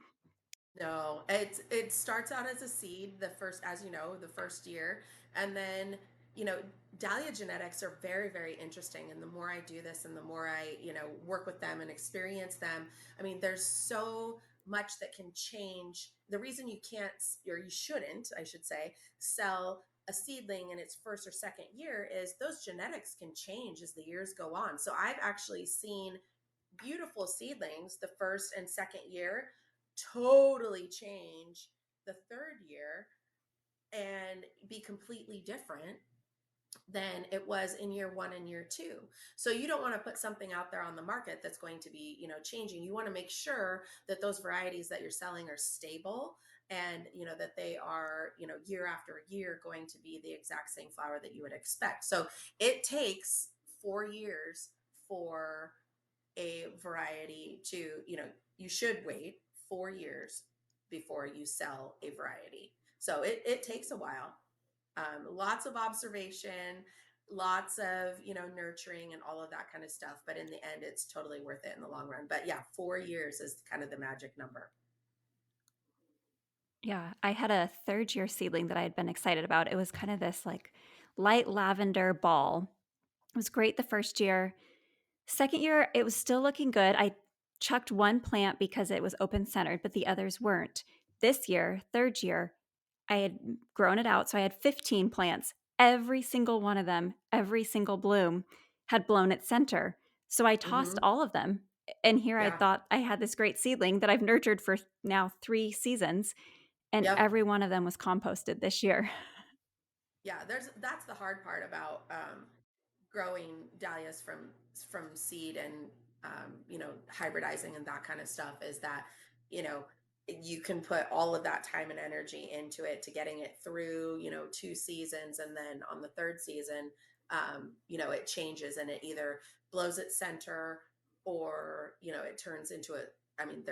No, it starts out as a seed the first, as you know, the first year, and then you know dahlia genetics are very, very interesting. And the more I do this, and the more I work with them and experience them, I mean, there's so much that can change. The reason you can't, or you shouldn't, I should say, sell a seedling in its first or second year is those genetics can change as the years go on. So I've actually seen beautiful seedlings the first and second year totally change the third year and be completely different than it was in year one and year two. So you don't want to put something out there on the market that's going to be, changing. You want to make sure that those varieties that you're selling are stable and, that they are, year after year going to be the exact same flower that you would expect. So it takes 4 years for a variety to, you should wait 4 years before you sell a variety. So it takes a while. Lots of observation, lots of, nurturing and all of that kind of stuff. But in the end, it's totally worth it in the long run. But yeah, 4 years is kind of the magic number. Yeah, I had a third year seedling that I had been excited about. It was kind of this like light lavender ball. It was great the first year. Second year, it was still looking good. I chucked one plant because it was open centered, but the others weren't. This year, third year, I had grown it out. So I had 15 plants. Every single one of them, every single bloom had blown its center. So I tossed Mm-hmm. all of them. And here I Yeah. thought I had this great seedling that I've nurtured for now 3 seasons, and Yep. every one of them was composted this year. Yeah. That's the hard part about growing dahlias from seed and hybridizing and that kind of stuff is that you know you can put all of that time and energy into it to getting it through 2 seasons, and then on the third season it changes and it either blows its center or it turns into a, I mean,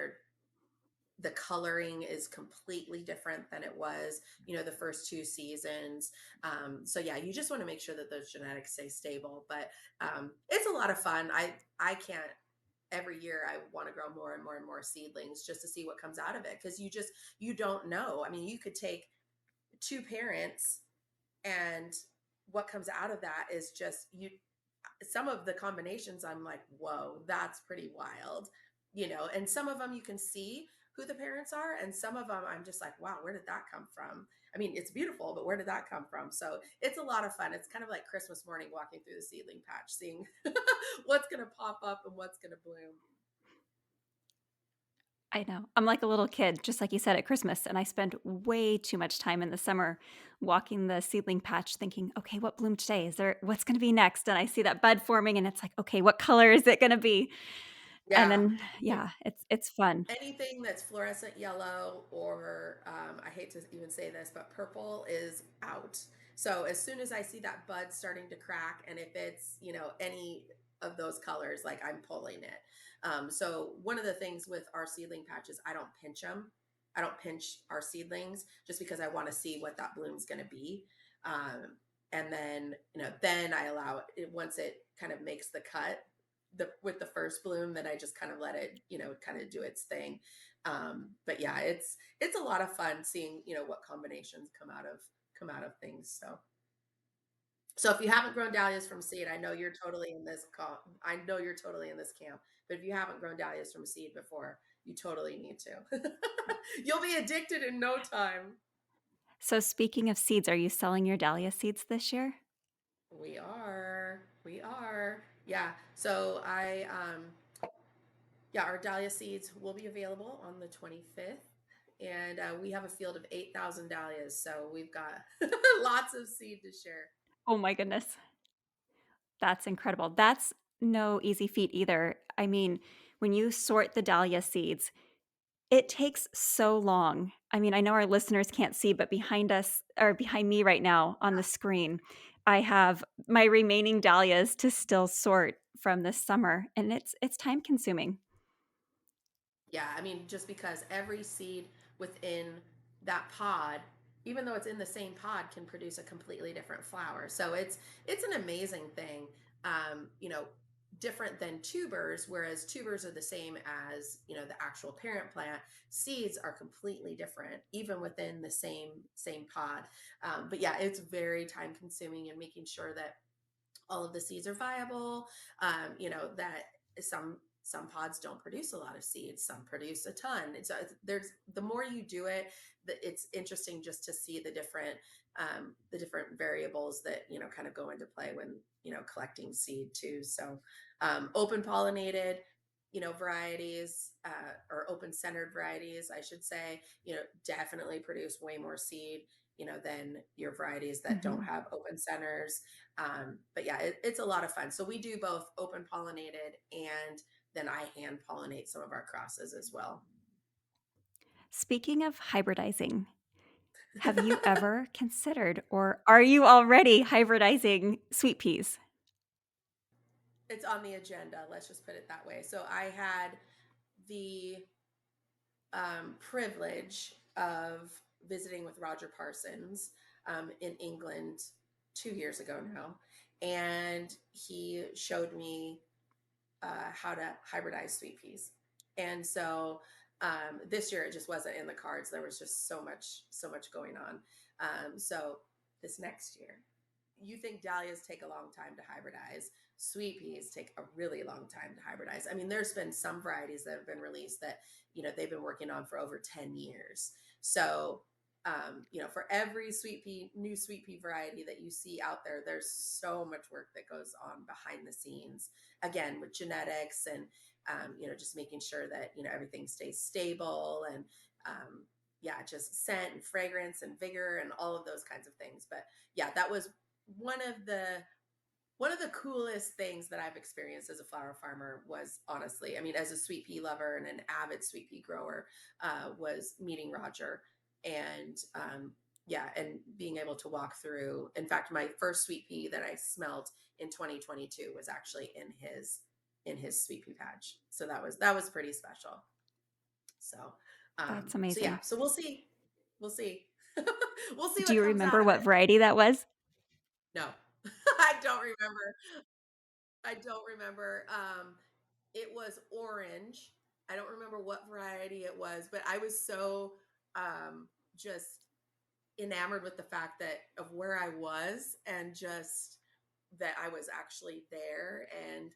the coloring is completely different than it was the first 2 seasons. So yeah, you just want to make sure that those genetics stay stable. But it's a lot of fun. I can't every year I want to grow more and more and more seedlings just to see what comes out of it. Cause you don't know. I mean, you could take two parents and what comes out of that is just some of the combinations I'm like, whoa, that's pretty wild, and some of them you can see who the parents are, and some of them I'm just like, wow, where did that come from? I mean, it's beautiful, but where did that come from? So it's a lot of fun. It's kind of like Christmas morning walking through the seedling patch, seeing what's going to pop up and what's going to bloom. I know. I'm like a little kid, just like you said at Christmas, and I spend way too much time in the summer walking the seedling patch thinking, okay, what bloomed today? What's going to be next? And I see that bud forming and it's like, okay, what color is it going to be? And Yeah. then, yeah, it's fun. Anything that's fluorescent yellow or I hate to even say this, but purple is out. So as soon as I see that bud starting to crack, and if it's any of those colors, like I'm pulling it. So one of the things with our seedling patches, I don't pinch them. I don't pinch our seedlings just because I want to see what that bloom's going to be. And then I allow it once it kind of makes the cut with the first bloom, then I just kind of let it, kind of do its thing. But yeah, it's a lot of fun seeing, what combinations come out of things. So if you haven't grown dahlias from seed, I know you're totally in this I know you're totally in this camp. But if you haven't grown dahlias from seed before, you totally need to. You'll be addicted in no time. So, speaking of seeds, are you selling your dahlia seeds this year? We are. Yeah. So our dahlia seeds will be available on the 25th. And we have a field of 8,000 dahlias. So we've got lots of seed to share. Oh my goodness. That's incredible. That's no easy feat either. I mean, when you sort the dahlia seeds, it takes so long. I mean, I know our listeners can't see, but behind us or behind me right now on the screen, I have my remaining dahlias to still sort from this summer, and it's time consuming. Yeah, I mean, just because every seed within that pod, even though it's in the same pod, can produce a completely different flower. So it's an amazing thing. You know, different than tubers, whereas tubers are the same as, the actual parent plant. Seeds are completely different, even within the same pod. But yeah, it's very time consuming, and making sure that all of the seeds are viable. That some pods don't produce a lot of seeds, some produce a ton. And so there's the more you do it, it's interesting just to see the different variables that kind of go into play when collecting seed too. So open pollinated varieties, or open centered varieties, I should say, definitely produce way more seed than your varieties that don't Mhm. have open centers. But yeah, it's a lot of fun. So we do both open pollinated, and then I hand pollinate some of our crosses as well. Speaking of hybridizing, have you ever considered or are you already hybridizing sweet peas? It's on the agenda. Let's just put it that way. So I had the privilege of visiting with Roger Parsons in England 2 years ago now, and he showed me how to hybridize sweet peas. And so this year it just wasn't in the cards. There was just so much going on. So this next year, you think dahlias take a long time to hybridize. Sweet peas take a really long time to hybridize. I mean, there's been some varieties that have been released that, they've been working on for over 10 years. So, for every new sweet pea variety that you see out there, there's so much work that goes on behind the scenes, again, with genetics and, just making sure that, everything stays stable and, yeah, just scent and fragrance and vigor and all of those kinds of things. But yeah, that was one of the one of the coolest things that I've experienced as a flower farmer. Was, honestly, I mean, as a sweet pea lover and an avid sweet pea grower, was meeting Roger, and yeah, and being able to walk through. In fact, my first sweet pea that I smelled in 2022 was actually in his sweet pea patch. So that was pretty special. So That's so yeah, amazing. so we'll see we'll see Do what you comes out remember of what it. variety that was? No, I don't remember. I don't remember. It was orange. I don't remember what variety it was, but I was so just enamored with the fact that of where I was and just that I was actually there and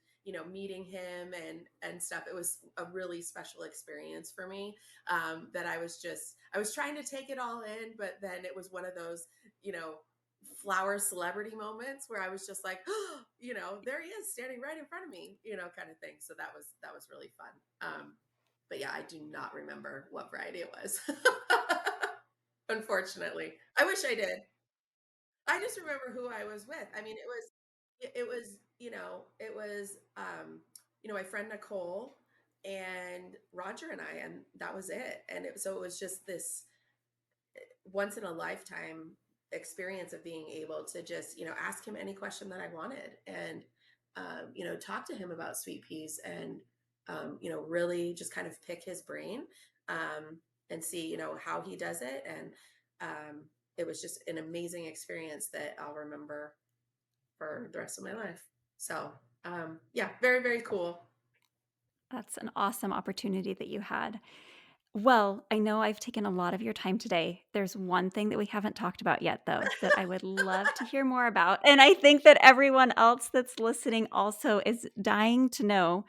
meeting him and stuff. It was a really special experience for me. That I was trying to take it all in, but then it was one of those you know flower celebrity moments where I was just like, there he is standing right in front of me, kind of thing. So that was really fun. But yeah, I do not remember what variety it was. Unfortunately, I wish I did. I just remember who I was with. I mean, it was my friend Nicole and Roger and I, and that was it. And so it was just this once in a lifetime experience of being able to just, ask him any question that I wanted and, talk to him about sweet peas and, really just kind of pick his brain and see, how he does it. And it was just an amazing experience that I'll remember for the rest of my life. So, yeah, very, very cool. That's an awesome opportunity that you had. Well, I know I've taken a lot of your time today. There's one thing that we haven't talked about yet, though, that I would love to hear more about. And I think that everyone else that's listening also is dying to know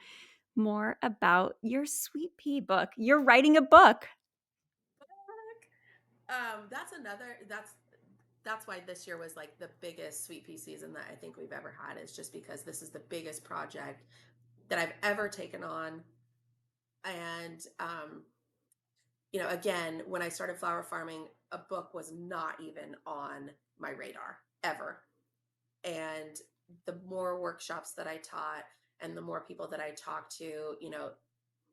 more about your sweet pea book. You're writing a book. That's why this year was like the biggest sweet pea season that I think we've ever had, is just because this is the biggest project that I've ever taken on. And again, when I started flower farming, a book was not even on my radar ever. And the more workshops that I taught and the more people that I talked to,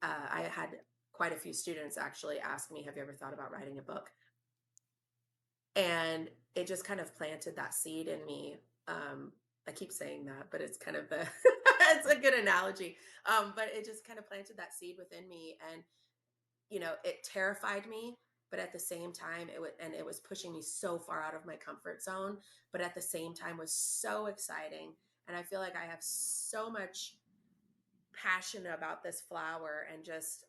I had quite a few students actually ask me, have you ever thought about writing a book? And it just kind of planted that seed in me. I keep saying that, but it's kind of the it's a good analogy. But it just kind of planted that seed within me, and it terrified me, but at the same time, it was pushing me so far out of my comfort zone, but at the same time was so exciting. And I feel like I have so much passion about this flower, and just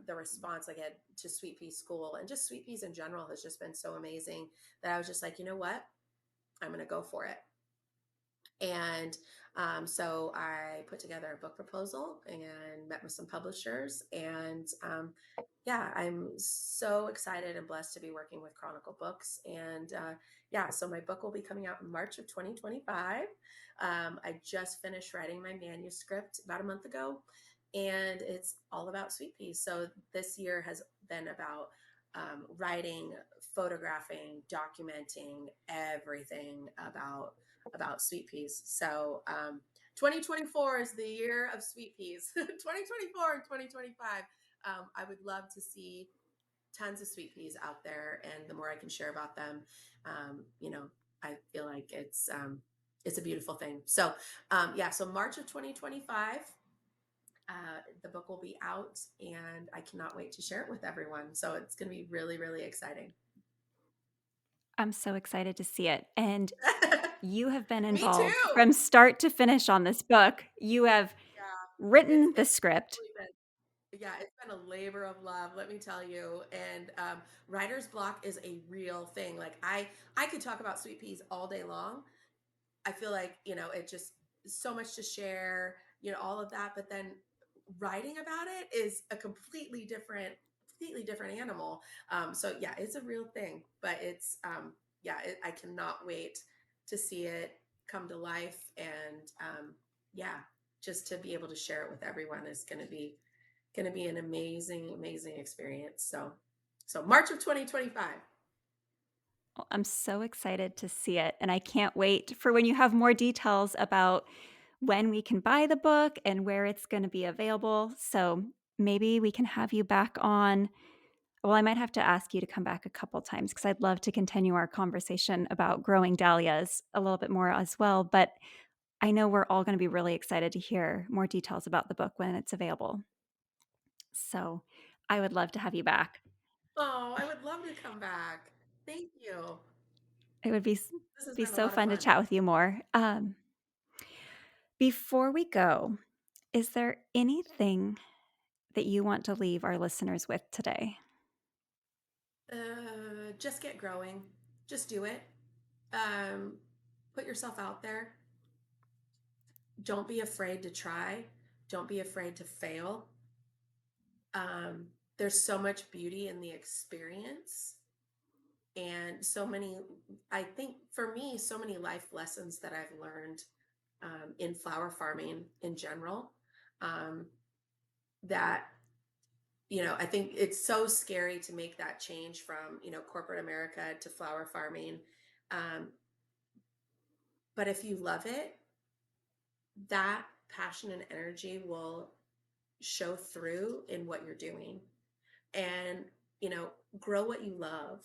the response I get to sweet pea school and just sweet peas in general has just been so amazing that I was just like, you know what? I'm going to go for it. And so I put together a book proposal and met with some publishers. And yeah, I'm so excited and blessed to be working with Chronicle Books. And yeah, so my book will be coming out in March of 2025. I just finished writing my manuscript about a month ago, and it's all about sweet peas. So this year has been about writing, photographing, documenting everything about sweet peas. So 2024 is the year of sweet peas. 2024 and 2025. I would love to see tons of sweet peas out there, and the more I can share about them, I feel like it's a beautiful thing. So yeah, so March of 2025. The book will be out, and I cannot wait to share it with everyone. So it's going to be really, really exciting. I'm so excited to see it. And you have been Me involved too. from start to finish on this book. You have Yeah, written the it's script. really been, yeah, it's been a labor of love, let me tell you. And writer's block is a real thing. Like I could talk about sweet peas all day long. I feel like, it just so much to share, all of that. But then writing about it is a completely different animal. So yeah, it's a real thing, but yeah, I cannot wait to see it come to life. And yeah, just to be able to share it with everyone is going to be an amazing, amazing experience. So March of 2025. Well, I'm so excited to see it. And I can't wait for when you have more details about when we can buy the book and where it's going to be available. So maybe we can have you back on. Well, I might have to ask you to come back a couple times because I'd love to continue our conversation about growing dahlias a little bit more as well. But I know we're all going to be really excited to hear more details about the book when it's available. So I would love to have you back. Oh, I would love to come back. Thank you. It would This has be been a so lot of fun to fun. chat with you more. Before we go, Is there anything that you want to leave our listeners with today? Just get growing. Just do it. Um, put yourself out there. Don't be afraid to try. Don't be afraid to fail. Um, there's so much beauty in the experience, and so many, I think for me, so many life lessons that I've learned in flower farming in general. Um, that I think it's so scary to make that change from corporate America to flower farming. Um, but if you love it, that passion and energy will show through in what you're doing. And grow what you love.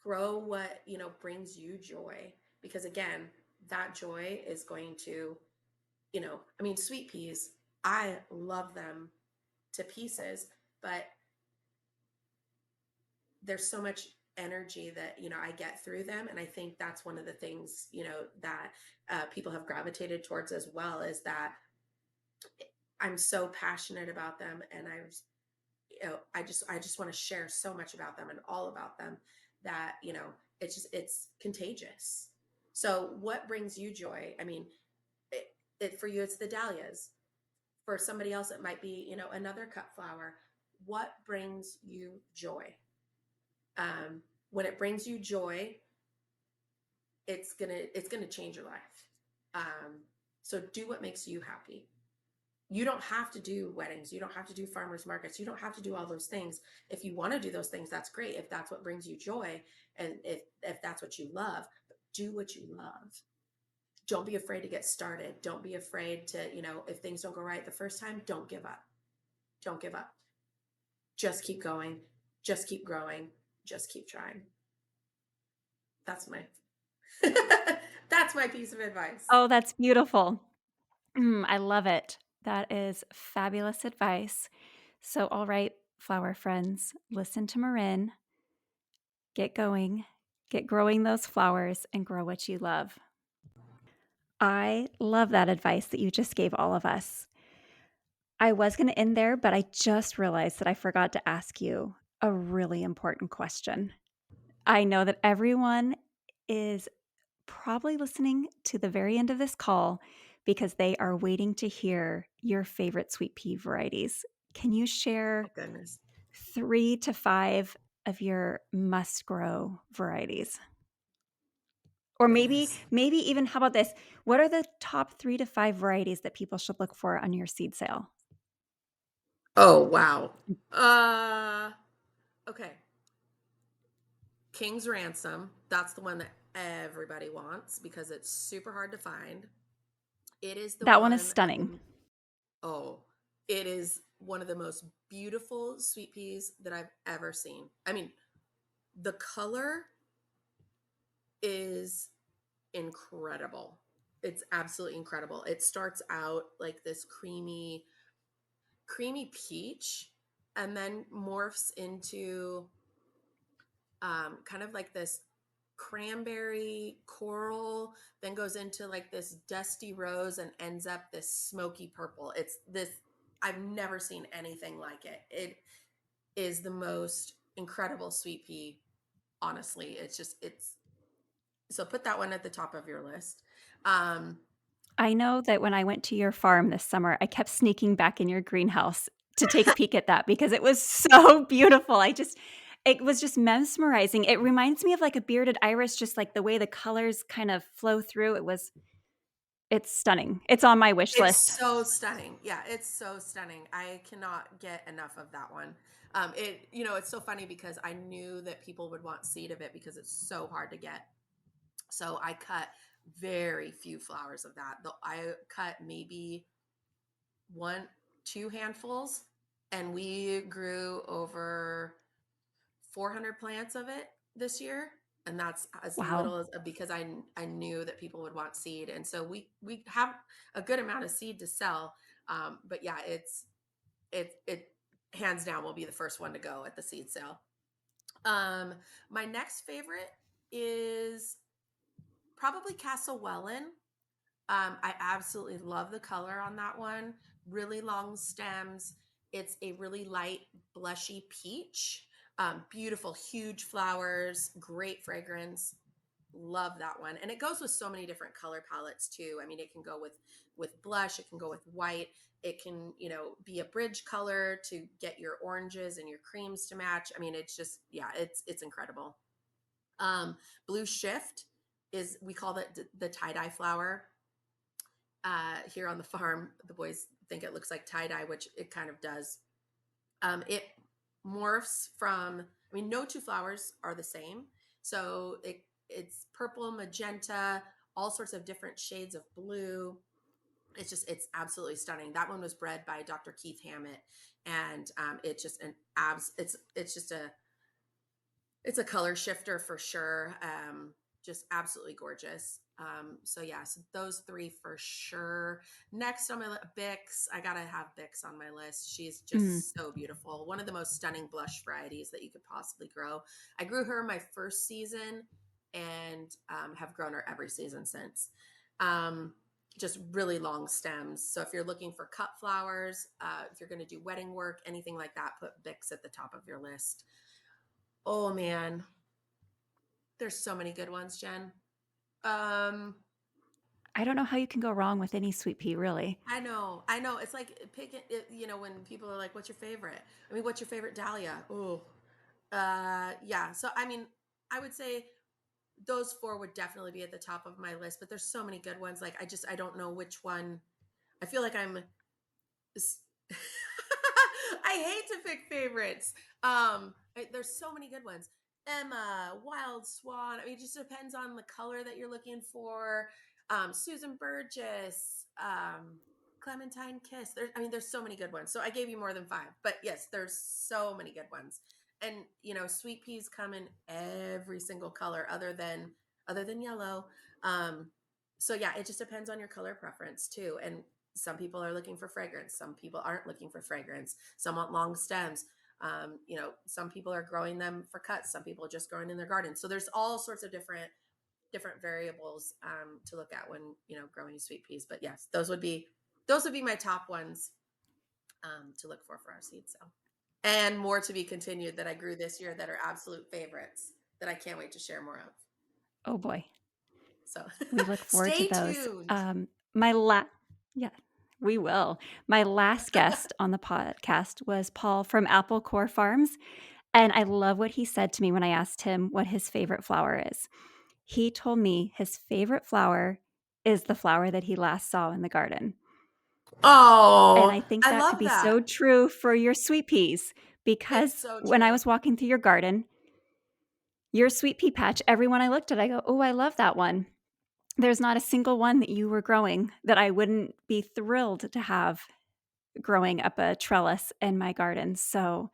Grow what brings you joy, because again, that joy is going to, I mean, sweet peas, I love them to pieces, but there's so much energy that I get through them, and I think that's one of the things that people have gravitated towards as well, is that I'm so passionate about them, and I just want to share so much about them and all about them, that it's contagious. So what brings you joy? I mean, it for you, it's the dahlias. For somebody else, it might be another cut flower. What brings you joy? um, when it brings you joy, it's gonna change your life. So do what makes you happy. You don't have to do weddings, you don't have to do farmers markets, you don't have to do all those things. If you want to do those things, that's great, if that's what brings you joy, and if that's what you love. But do what you love. Don't be afraid to get started. Don't be afraid to, if things don't go right the first time, don't give up. Don't give up. Just keep going. Just keep growing. Just keep trying. That's my that's my piece of advice. Oh, that's beautiful. I love it. That is fabulous advice. So, all right, flower friends, listen to Marryn. Get going, get growing those flowers, and grow what you love. I love that advice that you just gave all of us. I was going to end there, but I just realized that I forgot to ask you a really important question. I know that everyone is probably listening to the very end of this call because they are waiting to hear your favorite sweet pea varieties. Can you share Oh goodness. 3 to 5 of your must grow varieties? Oh Or maybe goodness. maybe even, how about this? What are the top 3 to 5 varieties that people should look for on your seed sale? Oh wow. Uh okay. King's Ransom. That's the one that everybody wants because it's super hard to find. It is the That one is one of stunning. the Oh, it is one of the most beautiful sweet peas that I've ever seen. I mean, the color is incredible. It's absolutely incredible. It starts out like this creamy peach, and then morphs into kind of like this cranberry coral, then goes into like this dusty rose and ends up this smoky purple. It's this, I've never seen anything like it. It is the most incredible sweet pea. Honestly, it's so put that one at the top of your list. Um, I know that when I went to your farm this summer, I kept sneaking back in your greenhouse to take a peek at that because it was so beautiful. It was just mesmerizing. It reminds me of like a bearded iris, just like the way the colors kind of flow through. It's stunning. It's on my wish it's list. so stunning. Yeah, it's so stunning. I cannot get enough of that one. It's so funny because I knew that people would want seed of it because it's so hard to get. So I cut very few flowers of that. Though I cut maybe one, two handfuls, and we grew over 400 plants of it this year. And that's as Wow. little as, because I knew that people would want seed, and so we have a good amount of seed to sell. But yeah, it hands down will be the first one to go at the seed sale. My next favorite is probably Castlewellen. I absolutely love the color on that one. Really long stems. It's a really light, blushy peach. Beautiful, huge flowers, great fragrance. Love that one. And it goes with so many different color palettes too. I mean, it can go with blush, it can go with white, it can, be a bridge color to get your oranges and your creams to match. I mean, it's just, yeah, it's incredible. Blue shift is, we call that the tie-dye flower. Here on the farm, the boys think it looks like tie-dye, which it kind of does. It morphs from, I mean, no two flowers are the same. So it's purple, magenta, all sorts of different shades of blue. It's absolutely stunning. That one was bred by Dr. Keith Hammett, and it's just it's just it's a color shifter for sure. Just absolutely gorgeous. So yeah, so those three for sure. Next on my Bix, I gotta have Bix on my list. She's Mm. just so beautiful. One of the most stunning blush varieties that you could possibly grow. I grew her my first season and have grown her every season since. Just really long stems. So if you're looking for cut flowers, if you're going to do wedding work, anything like that, put Bix at the top of your list. Oh man, there's so many good ones, Jen. Um, I don't know how you can go wrong with any sweet pea, really. I know. It's like picking it, when people are like, "What's your favorite?" I mean, what's your favorite dahlia? Oh, yeah. So I mean, I would say those four would definitely be at the top of my list. But there's so many good ones. Like I don't know which one. I feel like I'm I hate to pick favorites. There's so many good ones. Emma, Wild Swan. I mean, it just depends on the color that you're looking for. Susan Burgess, Clementine Kiss. There's so many good ones. So I gave you more than five, but yes, there's so many good ones. And sweet peas come in every single color other than yellow. So yeah, it just depends on your color preference too. And some people are looking for fragrance, some people aren't looking for fragrance, some want long stems. Some people are growing them for cuts, some people are just growing in their garden. So there's all sorts of different variables to look at when growing sweet peas. But yes, those would be my top ones to look for our seed sale, and more to be continued that I grew this year that are absolute favorites that I can't wait to share more of. Oh boy. So We look forward to stay those. tuned. Yeah, we will. My last guest on the podcast was Paul from Ep.4 Farms, and I love what he said to me when I asked him what his favorite flower is. He told me his favorite flower is the flower that he last saw in the garden. And I Oh, think I that could love be that. so true for your sweet peas It's because so when I true. was walking through your garden, your sweet pea patch, everyone I looked at, I go, "Oh, I love that one." There's not a single one that you were growing that I wouldn't be thrilled to have growing up a trellis in my garden. So,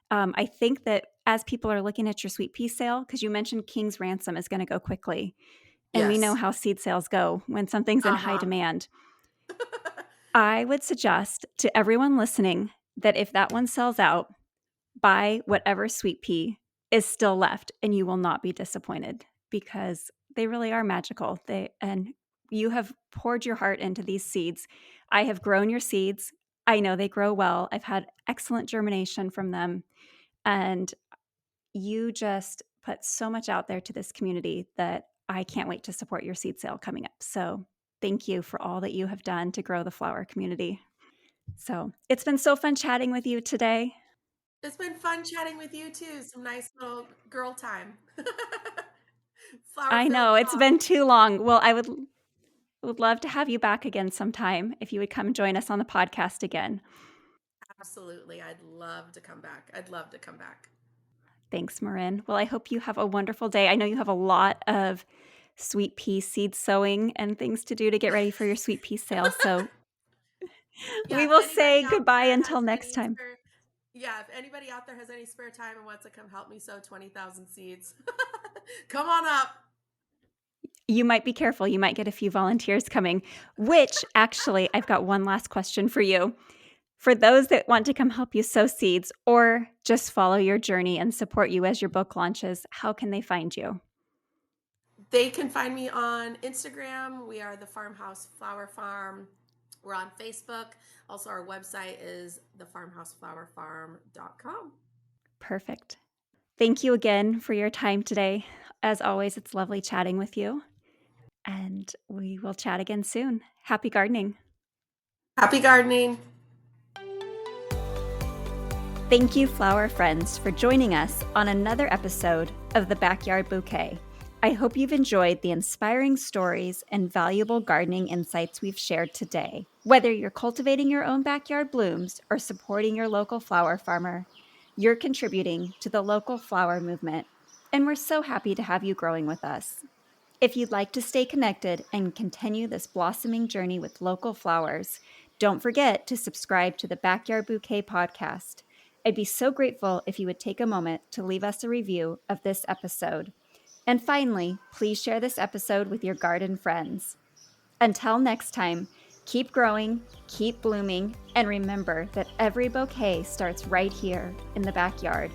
I think that as people are looking at your sweet pea sale, because you mentioned King's Ransom is gonna go quickly, and we know Yes. how seed sales go when something's in high Uh-huh. demand. I would suggest to everyone listening that if that one sells out, buy whatever sweet pea is still left, and you will not be disappointed because they really are magical. And you have poured your heart into these seeds. I have grown your seeds. I know they grow well. I've had excellent germination from them, and you just put so much out there to this community that I can't wait to support your seed sale coming up. So, thank you for all that you have done to grow the flower community. So, it's been so fun chatting with you today. It's been fun chatting with you too. Some nice little girl time. Flower I filled know it's talk. been too long. Well, I would love to have you back again sometime if you would come join us on the podcast again. Absolutely. I'd love to come back. I'd love to come back. Thanks, Marryn. Well, I hope you have a wonderful day. I know you have a lot of sweet pea seed sowing and things to do to get ready for your sweet pea sale. So Yeah, we if will anybody say out goodbye there has until next any time. spare Yeah, if anybody out there has any spare time and wants to come help me sow 20,000 seeds, come on up. You might be careful. You might get a few volunteers coming, which actually, I've got one last question for you. For those that want to come help you sow seeds or just follow your journey and support you as your book launches, how can they find you? They can find me on Instagram. We are the Farmhouse Flower Farm. We're on Facebook. Also, our website is thefarmhouseflowerfarm.com. Perfect. Thank you again for your time today. As always, it's lovely chatting with you. And we will chat again soon. Happy gardening. Happy gardening. Thank you, flower friends, for joining us on another episode of the Backyard Bouquet. I hope you've enjoyed the inspiring stories and valuable gardening insights we've shared today. Whether you're cultivating your own backyard blooms or supporting your local flower farmer, you're contributing to the local flower movement, and we're so happy to have you growing with us. If you'd like to stay connected and continue this blossoming journey with local flowers, don't forget to subscribe to the Backyard Bouquet Podcast. I'd be so grateful if you would take a moment to leave us a review of this episode. And finally, please share this episode with your garden friends. Until next time, keep growing, keep blooming, and remember that every bouquet starts right here in the backyard.